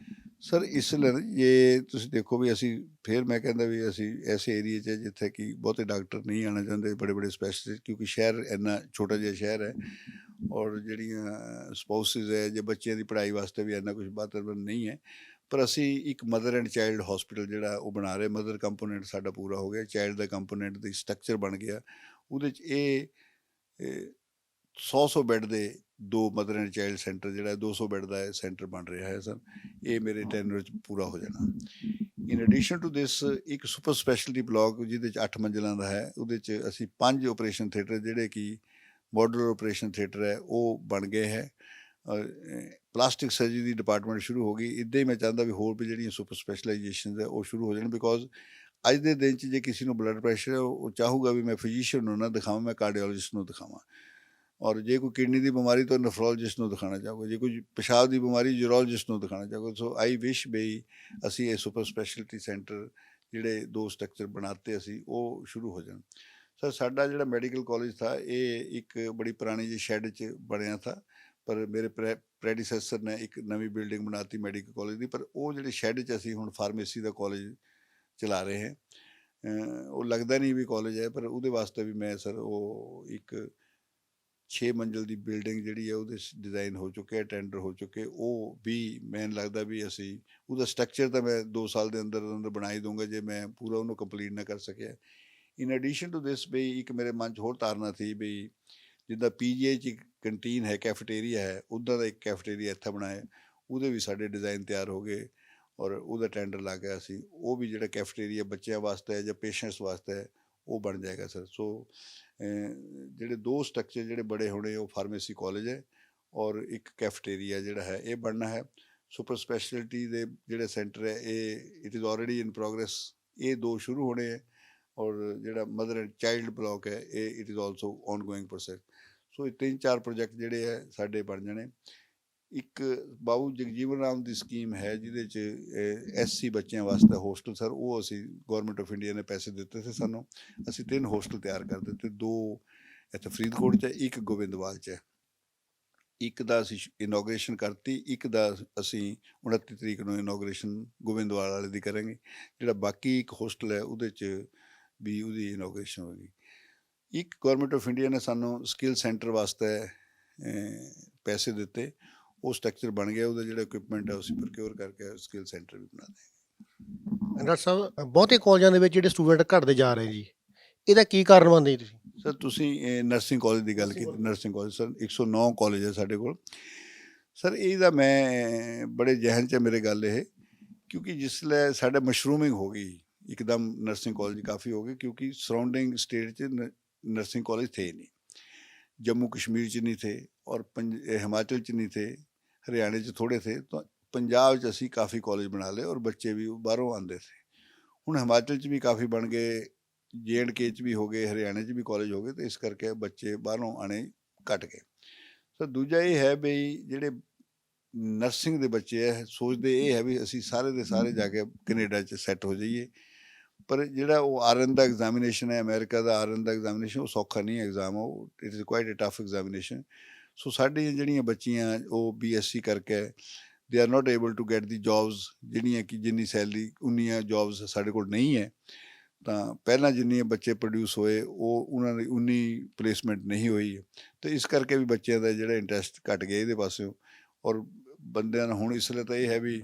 ਸਰ ਇਸ ਲਈ ਜੇ ਤੁਸੀਂ ਦੇਖੋ ਵੀ ਅਸੀਂ ਫਿਰ ਮੈਂ ਕਹਿੰਦਾ ਵੀ ਅਸੀਂ ਐਸੇ ਏਰੀਏ 'ਚ ਜਿੱਥੇ ਕਿ ਬਹੁਤੇ ਡਾਕਟਰ ਨਹੀਂ ਆਉਣਾ ਚਾਹੁੰਦੇ, ਬੜੇ ਬੜੇ ਸਪੈਸ਼ਲਿਸਟ, ਕਿਉਂਕਿ ਸ਼ਹਿਰ ਇੰਨਾ ਛੋਟਾ ਜਿਹਾ ਸ਼ਹਿਰ ਹੈ ਔਰ ਜਿਹੜੀਆਂ ਸਪਾਊਸਿਸ ਹੈ ਜਾਂ ਬੱਚਿਆਂ ਦੀ ਪੜ੍ਹਾਈ ਵਾਸਤੇ ਵੀ ਇੰਨਾ ਕੁਝ ਵਾਤਾਵਰਨ ਨਹੀਂ ਹੈ। ਪਰ ਅਸੀਂ ਇੱਕ ਮਦਰ ਐਂਡ ਚਾਈਲਡ ਹਸਪੀਟਲ ਜਿਹੜਾ ਉਹ ਬਣਾ ਰਹੇ, ਮਦਰ ਕੰਪੋਨੈਂਟ ਸਾਡਾ ਪੂਰਾ ਹੋ ਗਿਆ, ਚਾਈਲਡ ਦਾ ਕੰਪੋਨੈਂਟ ਦੀ ਸਟਰਕਚਰ ਬਣ ਗਿਆ। ਉਹਦੇ 'ਚ ਇਹ 100 ਬੈੱਡ ਦੇ 2 ਮਦਰ ਐਂਡ ਚਾਈਲਡ ਸੈਂਟਰ ਜਿਹੜਾ 200 ਬੈੱਡ ਦਾ ਸੈਂਟਰ ਬਣ ਰਿਹਾ ਹੈ ਸਰ। ਇਹ ਮੇਰੇ ਟੈਨਰ 'ਚ ਪੂਰਾ ਹੋ ਜਾਣਾ। ਇਨ ਐਡੀਸ਼ਨ ਟੂ ਦਿਸ ਇੱਕ ਸੁਪਰ ਸਪੈਸ਼ਲਿਟੀ ਬਲਾਕ ਜਿਹਦੇ 'ਚ 8 ਮੰਜ਼ਿਲਾਂ ਦਾ ਹੈ, ਉਹਦੇ 'ਚ ਅਸੀਂ 5 ਆਪਰੇਸ਼ਨ ਥੀਏਟਰ ਜਿਹੜੇ ਕਿ ਮਾਡੂਲਰ ਆਪਰੇਸ਼ਨ ਥੀਏਟਰ ਹੈ ਉਹ ਬਣ ਗਏ ਹੈ। ਪਲਾਸਟਿਕ ਸਰਜਰੀ ਦੀ ਡਿਪਾਰਟਮੈਂਟ ਸ਼ੁਰੂ ਹੋ ਗਈ। ਇੱਦਾਂ ਹੀ ਮੈਂ ਚਾਹੁੰਦਾ ਵੀ ਹੋਰ ਵੀ ਜਿਹੜੀਆਂ ਸੁਪਰ ਸਪੈਸ਼ਲਾਈਜੇਸ਼ਨ ਹੈ ਉਹ ਸ਼ੁਰੂ ਹੋ ਜਾਣ, ਬਿਕੋਜ਼ ਅੱਜ ਦੇ ਦਿਨ 'ਚ ਜੇ ਕਿਸੇ ਨੂੰ ਬਲੱਡ ਪ੍ਰੈਸ਼ਰ ਹੈ ਉਹ ਚਾਹੂਗਾ ਵੀ ਮੈਂ ਫਿਜ਼ੀਸ਼ੀਅਨ ਨੂੰ ਨਾ ਦਿਖਾਵਾਂ, ਮੈਂ ਕਾਰਡੀਓਲੋਜਿਸਟ ਨੂੰ ਦਿਖਾਵਾਂ। ਔਰ ਜੇ ਕੋਈ ਕਿਡਨੀ ਦੀ ਬਿਮਾਰੀ ਤਾਂ ਨੈਫਰੋਲੋਜਿਸਟ ਨੂੰ ਦਿਖਾਉਣਾ ਚਾਹੂਗਾ, ਜੇ ਕੋਈ ਪਿਸ਼ਾਬ ਦੀ ਬਿਮਾਰੀ ਯੂਰੋਲੋਜਿਸਟ ਨੂੰ ਦਿਖਾਉਣਾ ਚਾਹੂਗਾ। ਸੋ ਆਈ ਵਿਸ਼ ਬਈ ਅਸੀਂ ਇਹ ਸੁਪਰ ਸਪੈਸ਼ਲਿਟੀ ਸੈਂਟਰ ਜਿਹੜੇ 2 ਸਟਰਕਚਰ ਬਣਾਤੇ ਅਸੀਂ ਉਹ ਸ਼ੁਰੂ ਹੋ ਜਾਣ। ਸਰ ਸਾਡਾ ਜਿਹੜਾ ਮੈਡੀਕਲ ਕਾਲਜ ਥਾ ਇਹ ਇੱਕ ਬੜੀ ਪੁਰਾਣੀ ਜਿਹੀ ਸ਼ੈੱਡ 'ਚ ਬਣਿਆ ਥਾ, ਪਰ ਮੇਰੇ ਪ੍ਰੈਡੀਸੈਸਰ ਨੇ ਇੱਕ ਨਵੀਂ ਬਿਲਡਿੰਗ ਬਣਾਤੀ ਮੈਡੀਕਲ ਕਾਲਜ ਦੀ। ਪਰ ਉਹ ਜਿਹੜੇ ਸ਼ੈੱਡ 'ਚ ਅਸੀਂ ਹੁਣ ਫਾਰਮੇਸੀ ਦਾ ਕਾਲਜ ਚਲਾ ਰਹੇ ਹਾਂ। ਉਹ ਲੱਗਦਾ ਨਹੀਂ ਵੀ ਕਾਲਜ ਹੈ, ਪਰ ਉਹਦੇ ਵਾਸਤੇ ਵੀ ਮੈਂ ਸਰ ਉਹ ਇੱਕ 6 ਮੰਜ਼ਿਲ ਦੀ ਬਿਲਡਿੰਗ ਜਿਹੜੀ ਹੈ ਉਹਦੇ ਡਿਜ਼ਾਈਨ ਹੋ ਚੁੱਕੇ, ਟੈਂਡਰ ਹੋ ਚੁੱਕੇ। ਉਹ ਵੀ ਮੈਨੂੰ ਲੱਗਦਾ ਵੀ ਅਸੀਂ ਉਹਦਾ ਸਟਰਕਚਰ ਤਾਂ ਮੈਂ 2 ਸਾਲ ਦੇ ਅੰਦਰ ਅੰਦਰ ਬਣਾ ਹੀ ਦੂੰਗਾ ਜੇ ਮੈਂ ਪੂਰਾ ਉਹਨੂੰ ਕੰਪਲੀਟ ਨਾ ਕਰ ਸਕਿਆ। ਇਨ ਐਡੀਸ਼ਨ ਟੂ ਦਿਸ ਬਈ ਇੱਕ ਮੇਰੇ ਮਨ 'ਚ ਹੋਰ ਧਾਰਨਾ ਸੀ ਬਈ ਜਿੱਦਾਂ PGI 'ਚ ਇੱਕ ਕੰਟੀਨ ਹੈ, ਕੈਫੇਟੇਰੀਆ ਹੈ, ਉੱਦਾਂ ਦਾ ਇੱਕ ਕੈਫੇਟੇਰੀਆ ਇੱਥੇ ਬਣਾਇਆ। ਉਹਦੇ ਵੀ ਸਾਡੇ ਡਿਜ਼ਾਈਨ ਤਿਆਰ ਹੋ ਗਏ ਔਰ ਉਹਦਾ ਟੈਂਡਰ ਲੱਗ ਗਿਆ ਸੀ। ਉਹ ਵੀ ਜਿਹੜਾ ਕੈਫੇਟੇਰੀਆ ਬੱਚਿਆਂ ਵਾਸਤੇ ਹੈ ਜਾਂ ਪੇਸ਼ੈਂਟਸ ਵਾਸਤੇ ਹੈ ਉਹ ਬਣ ਜਾਏਗਾ ਸਰ। ਸੋ ਜਿਹੜੇ 2 ਸਟਰਕਚਰ ਜਿਹੜੇ ਬੜੇ ਹੋਣੇ ਉਹ ਫਾਰਮੇਸੀ ਕਾਲਜ ਹੈ ਔਰ ਇੱਕ ਕੈਫੇਟੇਰੀਆ ਜਿਹੜਾ ਹੈ ਇਹ ਬਣਨਾ ਹੈ। ਸੁਪਰ ਸਪੈਸ਼ਲਿਟੀ ਦੇ ਜਿਹੜੇ ਸੈਂਟਰ ਹੈ ਇਹ it is already in progress, ਇਹ 2 ਸ਼ੁਰੂ ਹੋਣੇ ਹੈ। ਔਰ ਜਿਹੜਾ ਮਦਰ ਐਂਡ ਚਾਈਲਡ ਬਲਾਕ ਹੈ ਇਹ ਇਟ ਇਜ਼ ਆਲਸੋ ਔਨਗੋਇੰਗ ਪ੍ਰੋਸੈਸ। ਸੋ ਇਹ 3-4 ਪ੍ਰੋਜੈਕਟ ਜਿਹੜੇ ਹੈ ਸਾਡੇ ਬਣ ਜਾਣੇ। ਇੱਕ ਬਾਬੂ ਜਗਜੀਵਨ ਰਾਮ ਦੀ ਸਕੀਮ ਹੈ ਜਿਹਦੇ 'ਚ SC ਬੱਚਿਆਂ ਵਾਸਤੇ ਹੋਸਟਲ ਸਰ, ਉਹ ਅਸੀਂ ਗੌਰਮੈਂਟ ਆਫ ਇੰਡੀਆ ਨੇ ਪੈਸੇ ਦਿੱਤੇ ਸੀ ਸਾਨੂੰ। ਅਸੀਂ 3 ਹੋਸਟਲ ਤਿਆਰ ਕਰ ਦਿੱਤੇ, 2 ਇੱਥੇ ਫਰੀਦਕੋਟ 'ਚ ਹੈ, ਇੱਕ ਗੋਬਿੰਦਵਾਲ 'ਚ ਹੈ। ਇੱਕ ਦਾ ਅਸੀਂ ਇਨੋਗ੍ਰੇਸ਼ਨ ਕਰਤੀ, ਇੱਕ ਦਾ ਅਸੀਂ 29 ਤਰੀਕ ਨੂੰ ਇਨੋਗ੍ਰੇਸ਼ਨ ਗੋਬਿੰਦਵਾਲ ਵਾਲੇ ਦੀ ਕਰਾਂਗੇ। ਜਿਹੜਾ ਬਾਕੀ ਇੱਕ ਹੋਸਟਲ ਹੈ ਉਹਦੇ 'ਚ ਵੀ ਉਹਦੀ ਇਨੋਗ੍ਰੇਸ਼ਨ ਹੋਵੇਗੀ। ਇੱਕ ਗੌਰਮੈਂਟ ਆਫ ਇੰਡੀਆ ਨੇ ਸਾਨੂੰ ਸਕਿੱਲ ਸੈਂਟਰ ਵਾਸਤੇ ਪੈਸੇ ਦਿੱਤੇ, ਉਹ ਸਟਰਕਚਰ ਬਣ ਗਿਆ। ਉਹਦਾ ਜਿਹੜਾ ਇਕਵਿਪਮੈਂਟ ਹੈ ਅਸੀਂ ਪ੍ਰੋਕਿਓਰ ਕਰਕੇ ਸਕਿੱਲ ਸੈਂਟਰ ਵੀ ਬਣਾ ਦੇਂਗੇ। ਡਾਕਟਰ ਸਾਹਿਬ ਬਹੁਤੇ ਕਾਲਜਾਂ ਦੇ ਵਿੱਚ ਜਿਹੜੇ ਸਟੂਡੈਂਟ ਘਟਦੇ ਜਾ ਰਹੇ ਜੀ, ਇਹਦਾ ਕੀ ਕਾਰਨ ਮੰਨਦੇ ਜੀ ਤੁਸੀਂ? ਸਰ ਤੁਸੀਂ ਨਰਸਿੰਗ ਕਾਲਜ ਦੀ ਗੱਲ ਕੀਤੀ, ਨਰਸਿੰਗ ਕਾਲਜ ਸਰ 109 ਕਾਲਜ ਹੈ ਸਾਡੇ ਕੋਲ। ਸਰ ਇਹਦਾ ਮੈਂ ਬੜੇ ਜ਼ਹਿਨ 'ਚ ਮੇਰੇ ਗੱਲ ਇਹ, ਕਿਉਂਕਿ ਜਿਸਲੇ ਸਾਡਾ ਮਸ਼ਰੂਮਿੰਗ ਹੋ ਗਈ ਇੱਕਦਮ, ਨਰਸਿੰਗ ਕਾਲਜ ਕਾਫੀ ਹੋ ਗਏ ਕਿਉਂਕਿ ਸਰਾਊਂਡਿੰਗ ਸਟੇਟ 'ਚ नर्सिंग कॉलेज थे नहीं। जम्मू कश्मीर च नहीं थे और हिमाचल च नहीं थे, हरियाणे च थोड़े थे, तो पंजाब च असी काफ़ी कॉलेज बना लए और बच्चे भी बाहरों आते थे। हुण हिमाचल च भी काफ़ी बन गए, JNK च भी हो गए, हरियाणे च भी कॉलेज हो गए, तो इस करके बच्चे बाहरों आने घट गए। सो दूजा ये है बई जिहड़े नर्सिंग के बच्चे है सोचते ये है भी असी सारे के सारे जाके कनेडा च सैट हो जाइए, पर ਜਿਹੜਾ ਉਹ RN ਦਾ ਐਗਜ਼ਾਮੀਨੇਸ਼ਨ ਹੈ, ਅਮਰੀਕਾ ਦਾ RN ਦਾ ਐਗਜ਼ਾਮੀਨੇਸ਼ਨ ਉਹ ਸੌਖਾ ਨਹੀਂ ਐਗਜ਼ਾਮ, ਉਹ it is quite a tough examination. So ਸਾਡੀਆਂ ਜਿਹੜੀਆਂ ਬੱਚੀਆਂ ਉਹ BSc ਕਰਕੇ they are not able to get the jobs, ਜਿਹੜੀਆਂ ਕਿ ਜਿੰਨੀ ਸੈਲਰੀ ਉਨੀਆਂ ਜੋਬਸ ਸਾਡੇ ਕੋਲ ਨਹੀਂ ਹੈ। ਤਾਂ ਪਹਿਲਾਂ ਜਿੰਨੀਆਂ ਬੱਚੇ ਪ੍ਰੋਡਿਊਸ ਹੋਏ ਉਹ ਉਹਨਾਂ ਦੀ ਉਨੀ ਪਲੇਸਮੈਂਟ ਨਹੀਂ ਹੋਈ, ਤਾਂ ਇਸ ਕਰਕੇ ਵੀ ਬੱਚਿਆਂ ਦਾ ਜਿਹੜਾ ਇੰਟਰਸਟ ਘਟ ਗਿਆ ਇਹਦੇ ਪਾਸਿਓਂ। ਔਰ ਬੰਦਿਆਂ ਨੂੰ ਹੁਣ ਇਸ ਲਈ ਤਾਂ ਇਹ ਹੈ ਵੀ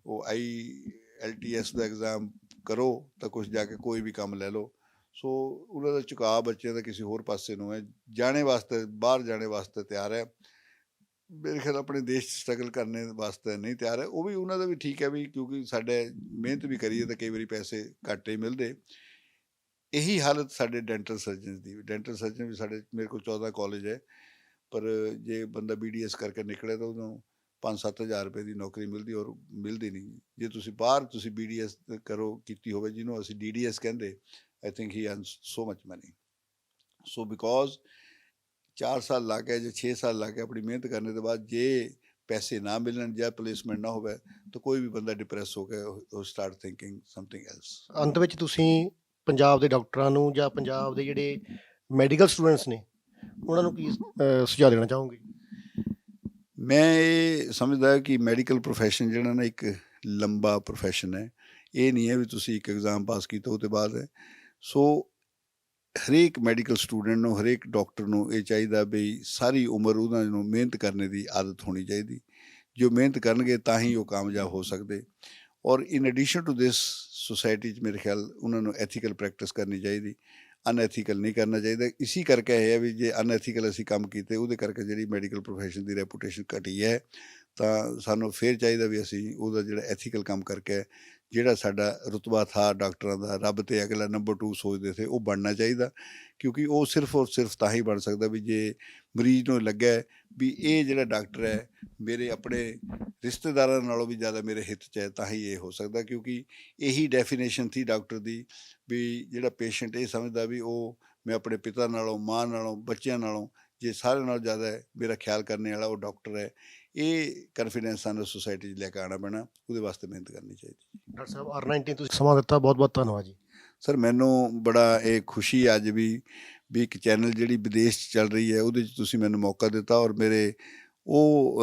ਉਹ IELTS ਦਾ ਐਗਜ਼ਾਮ ਕਰੋ ਤਾਂ ਕੁਛ ਜਾ ਕੇ ਕੋਈ ਵੀ ਕੰਮ ਲੈ ਲਓ। ਸੋ ਉਹਨਾਂ ਦਾ ਝੁਕਾਅ ਬੱਚਿਆਂ ਦਾ ਕਿਸੇ ਹੋਰ ਪਾਸੇ ਨੂੰ ਹੈ, ਜਾਣੇ ਵਾਸਤੇ ਬਾਹਰ ਜਾਣੇ ਵਾਸਤੇ ਤਿਆਰ ਹੈ। ਮੇਰੇ ਖਿਆਲ ਆਪਣੇ ਦੇਸ਼ 'ਚ ਸਟਰਗਲ ਕਰਨੇ ਵਾਸਤੇ ਨਹੀਂ ਤਿਆਰ ਹੈ। ਉਹ ਵੀ ਉਹਨਾਂ ਦਾ ਵੀ ਠੀਕ ਹੈ ਵੀ ਕਿਉਂਕਿ ਸਾਡੇ ਮਿਹਨਤ ਵੀ ਕਰੀਏ ਤਾਂ ਕਈ ਵਾਰੀ ਪੈਸੇ ਘੱਟ ਹੀ ਮਿਲਦੇ। ਇਹੀ ਹਾਲਤ ਸਾਡੇ ਡੈਂਟਲ ਸਰਜਨ ਦੀ, ਡੈਂਟਲ ਸਰਜਨ ਵੀ ਸਾਡੇ ਮੇਰੇ ਕੋਲ 14 ਕਾਲਜ ਹੈ, ਪਰ ਜੇ ਬੰਦਾ BDS ਕਰਕੇ ਨਿਕਲੇ ਤਾਂ ਉਹਨੂੰ 5-7 ਹਜ਼ਾਰ ਰੁਪਏ ਦੀ ਨੌਕਰੀ ਮਿਲਦੀ, ਔਰ ਮਿਲਦੀ ਨਹੀਂ। ਜੇ ਤੁਸੀਂ ਬਾਹਰ ਤੁਸੀਂ BDS ਕਰੋ ਕੀਤੀ ਹੋਵੇ, ਜਿਹਨੂੰ ਅਸੀਂ DDS ਕਹਿੰਦੇ, I think he earns so much money. So because 4 ਸਾਲ ਲਾ ਕੇ ਜਾਂ 6 ਸਾਲ ਲਾ ਕੇ ਆਪਣੀ ਮਿਹਨਤ ਕਰਨੇ ਤੋਂ ਬਾਅਦ ਜੇ ਪੈਸੇ ਨਾ ਮਿਲਣ ਜਾਂ ਪਲੇਸਮੈਂਟ ਨਾ ਹੋਵੇ ਤਾਂ ਕੋਈ ਵੀ ਬੰਦਾ ਡਿਪਰੈਸ ਹੋ ਕੇ ਉਹ ਸਟਾਰਟ ਥਿੰਕਿੰਗ ਸਮਥਿੰਗ ਐਲਸ। ਅੰਤ ਵਿੱਚ ਤੁਸੀਂ ਪੰਜਾਬ ਦੇ ਡਾਕਟਰਾਂ ਨੂੰ ਜਾਂ ਪੰਜਾਬ ਦੇ ਜਿਹੜੇ ਮੈਡੀਕਲ ਸਟੂਡੈਂਟਸ ਨੇ ਉਹਨਾਂ ਨੂੰ ਕੀ ਸੁਝਾਅ ਦੇਣਾ ਚਾਹੋਗੇ? ਮੈਂ ਇਹ ਸਮਝਦਾ ਕਿ ਮੈਡੀਕਲ ਪ੍ਰੋਫੈਸ਼ਨ ਜਿਹੜਾ ਨਾ ਇੱਕ ਲੰਬਾ ਪ੍ਰੋਫੈਸ਼ਨ ਹੈ। ਇਹ ਨਹੀਂ ਹੈ ਵੀ ਤੁਸੀਂ ਇੱਕ ਐਗਜ਼ਾਮ ਪਾਸ ਕੀਤਾ ਉਹ ਤੋਂ ਬਾਅਦ ਹੈ। ਸੋ ਹਰੇਕ ਮੈਡੀਕਲ ਸਟੂਡੈਂਟ ਨੂੰ, ਹਰੇਕ ਡਾਕਟਰ ਨੂੰ ਇਹ ਚਾਹੀਦਾ ਵੀ ਸਾਰੀ ਉਮਰ ਉਹਨਾਂ ਨੂੰ ਮਿਹਨਤ ਕਰਨ ਦੀ ਆਦਤ ਹੋਣੀ ਚਾਹੀਦੀ। ਜੋ ਮਿਹਨਤ ਕਰਨਗੇ ਤਾਂ ਹੀ ਉਹ ਕਾਮਯਾਬ ਹੋ ਸਕਦੇ। ਔਰ in addition to this society 'ਚ ਮੇਰੇ ਖਿਆਲ ਉਹਨਾਂ ਨੂੰ ਐਥੀਕਲ ਪ੍ਰੈਕਟਿਸ ਕਰਨੀ ਚਾਹੀਦੀ, ਅਨਐਥੀਕਲ ਨਹੀਂ ਕਰਨਾ ਚਾਹੀਦਾ। ਇਸੀ ਕਰਕੇ ਇਹ ਹੈ ਵੀ ਜੇ ਅਨਐਥੀਕਲ ਅਸੀਂ ਕੰਮ ਕੀਤੇ ਉਹਦੇ ਕਰਕੇ ਜਿਹੜੀ ਮੈਡੀਕਲ ਪ੍ਰੋਫੈਸ਼ਨ ਦੀ ਰੈਪੂਟੇਸ਼ਨ ਘਟੀ ਹੈ, ਤਾਂ ਸਾਨੂੰ ਫਿਰ ਚਾਹੀਦਾ ਵੀ ਅਸੀਂ ਉਹਦਾ ਜਿਹੜਾ ਐਥੀਕਲ ਕੰਮ ਕਰਕੇ ਜਿਹੜਾ ਸਾਡਾ ਰੁਤਬਾ ਥਾ ਡਾਕਟਰਾਂ ਦਾ, ਰੱਬ ਤੇ ਅਗਲਾ ਨੰਬਰ 2 ਸੋਚਦੇ ਥੇ, ਉਹ ਬਣਨਾ ਚਾਹੀਦਾ। ਕਿਉਂਕਿ ਉਹ ਸਿਰਫ ਔਰ ਸਿਰਫ ਤਾਂ ਹੀ ਬਣ ਸਕਦਾ ਵੀ ਜੇ ਮਰੀਜ਼ ਨੂੰ ਲੱਗਾ ਵੀ ਇਹ ਜਿਹੜਾ ਡਾਕਟਰ ਹੈ ਮੇਰੇ ਆਪਣੇ ਰਿਸ਼ਤੇਦਾਰਾਂ ਨਾਲੋਂ ਵੀ ਜ਼ਿਆਦਾ ਮੇਰੇ ਹਿੱਤ 'ਚ ਹੈ, ਤਾਂ ਹੀ ਇਹ ਹੋ ਸਕਦਾ। ਕਿਉਂਕਿ ਇਹੀ ਡੈਫੀਨੇਸ਼ਨ ਸੀ ਡਾਕਟਰ ਦੀ ਵੀ ਜਿਹੜਾ ਪੇਸ਼ੈਂਟ ਇਹ ਸਮਝਦਾ ਵੀ ਉਹ ਮੈਂ ਆਪਣੇ ਪਿਤਾ ਨਾਲੋਂ, ਮਾਂ ਨਾਲੋਂ, ਬੱਚਿਆਂ ਨਾਲੋਂ ਜੇ ਸਾਰਿਆਂ ਨਾਲੋਂ ਜ਼ਿਆਦਾ ਮੇਰਾ ਖਿਆਲ ਕਰਨੇ ਵਾਲਾ ਉਹ ਡਾਕਟਰ ਹੈ। ਇਹ ਕਨਫੀਡੈਂਸ ਸਾਨੂੰ ਸੋਸਾਇਟੀ 'ਚ ਲੈ ਕੇ ਆਉਣਾ ਪੈਣਾ, ਉਹਦੇ ਵਾਸਤੇ ਮਿਹਨਤ ਕਰਨੀ ਚਾਹੀਦੀ। ਡਾਕਟਰ ਸਾਹਿਬ R19 ਤੁਸੀਂ ਸਮਾਂ ਦਿੱਤਾ, ਬਹੁਤ ਬਹੁਤ ਧੰਨਵਾਦ ਜੀ। ਸਰ ਮੈਨੂੰ ਬੜਾ ਇਹ ਖੁਸ਼ੀ ਅੱਜ ਵੀ ਇੱਕ ਚੈਨਲ ਜਿਹੜੀ ਵਿਦੇਸ਼ 'ਚ ਚੱਲ ਰਹੀ ਹੈ ਉਹਦੇ 'ਚ ਤੁਸੀਂ ਮੈਨੂੰ ਮੌਕਾ ਦਿੱਤਾ, ਔਰ ਮੇਰੇ ਉਹ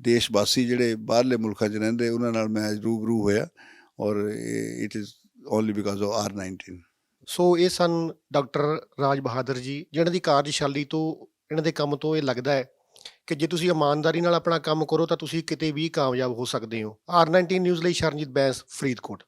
ਦੇਸ਼ ਵਾਸੀ ਜਿਹੜੇ ਬਾਹਰਲੇ ਮੁਲਕਾਂ 'ਚ ਰਹਿੰਦੇ ਉਹਨਾਂ ਨਾਲ ਮੈਂ ਰੂਬਰੂ ਹੋਇਆ, ਔਰ it is only because of R19। ਸੋ ਇਹ ਸਨ ਡਾਕਟਰ ਰਾਜ ਬਹਾਦਰ ਜੀ, ਜਿਹਨਾਂ ਦੀ ਕਾਰਜਸ਼ੈਲੀ ਤੋਂ, ਇਹਨਾਂ ਦੇ ਕੰਮ ਤੋਂ ਇਹ ਲੱਗਦਾ ਹੈ ਕਿ ਜੇ ਤੁਸੀਂ ਇਮਾਨਦਾਰੀ ਨਾਲ ਆਪਣਾ ਕੰਮ ਕਰੋ ਤਾਂ ਤੁਸੀਂ ਕਿਤੇ ਵੀ ਕਾਮਯਾਬ ਹੋ ਸਕਦੇ ਹੋ। R19 ਨਿਊਜ਼ ਲਈ ਸ਼ਰਨਜੀਤ ਬੈਂਸ, ਫਰੀਦਕੋਟ।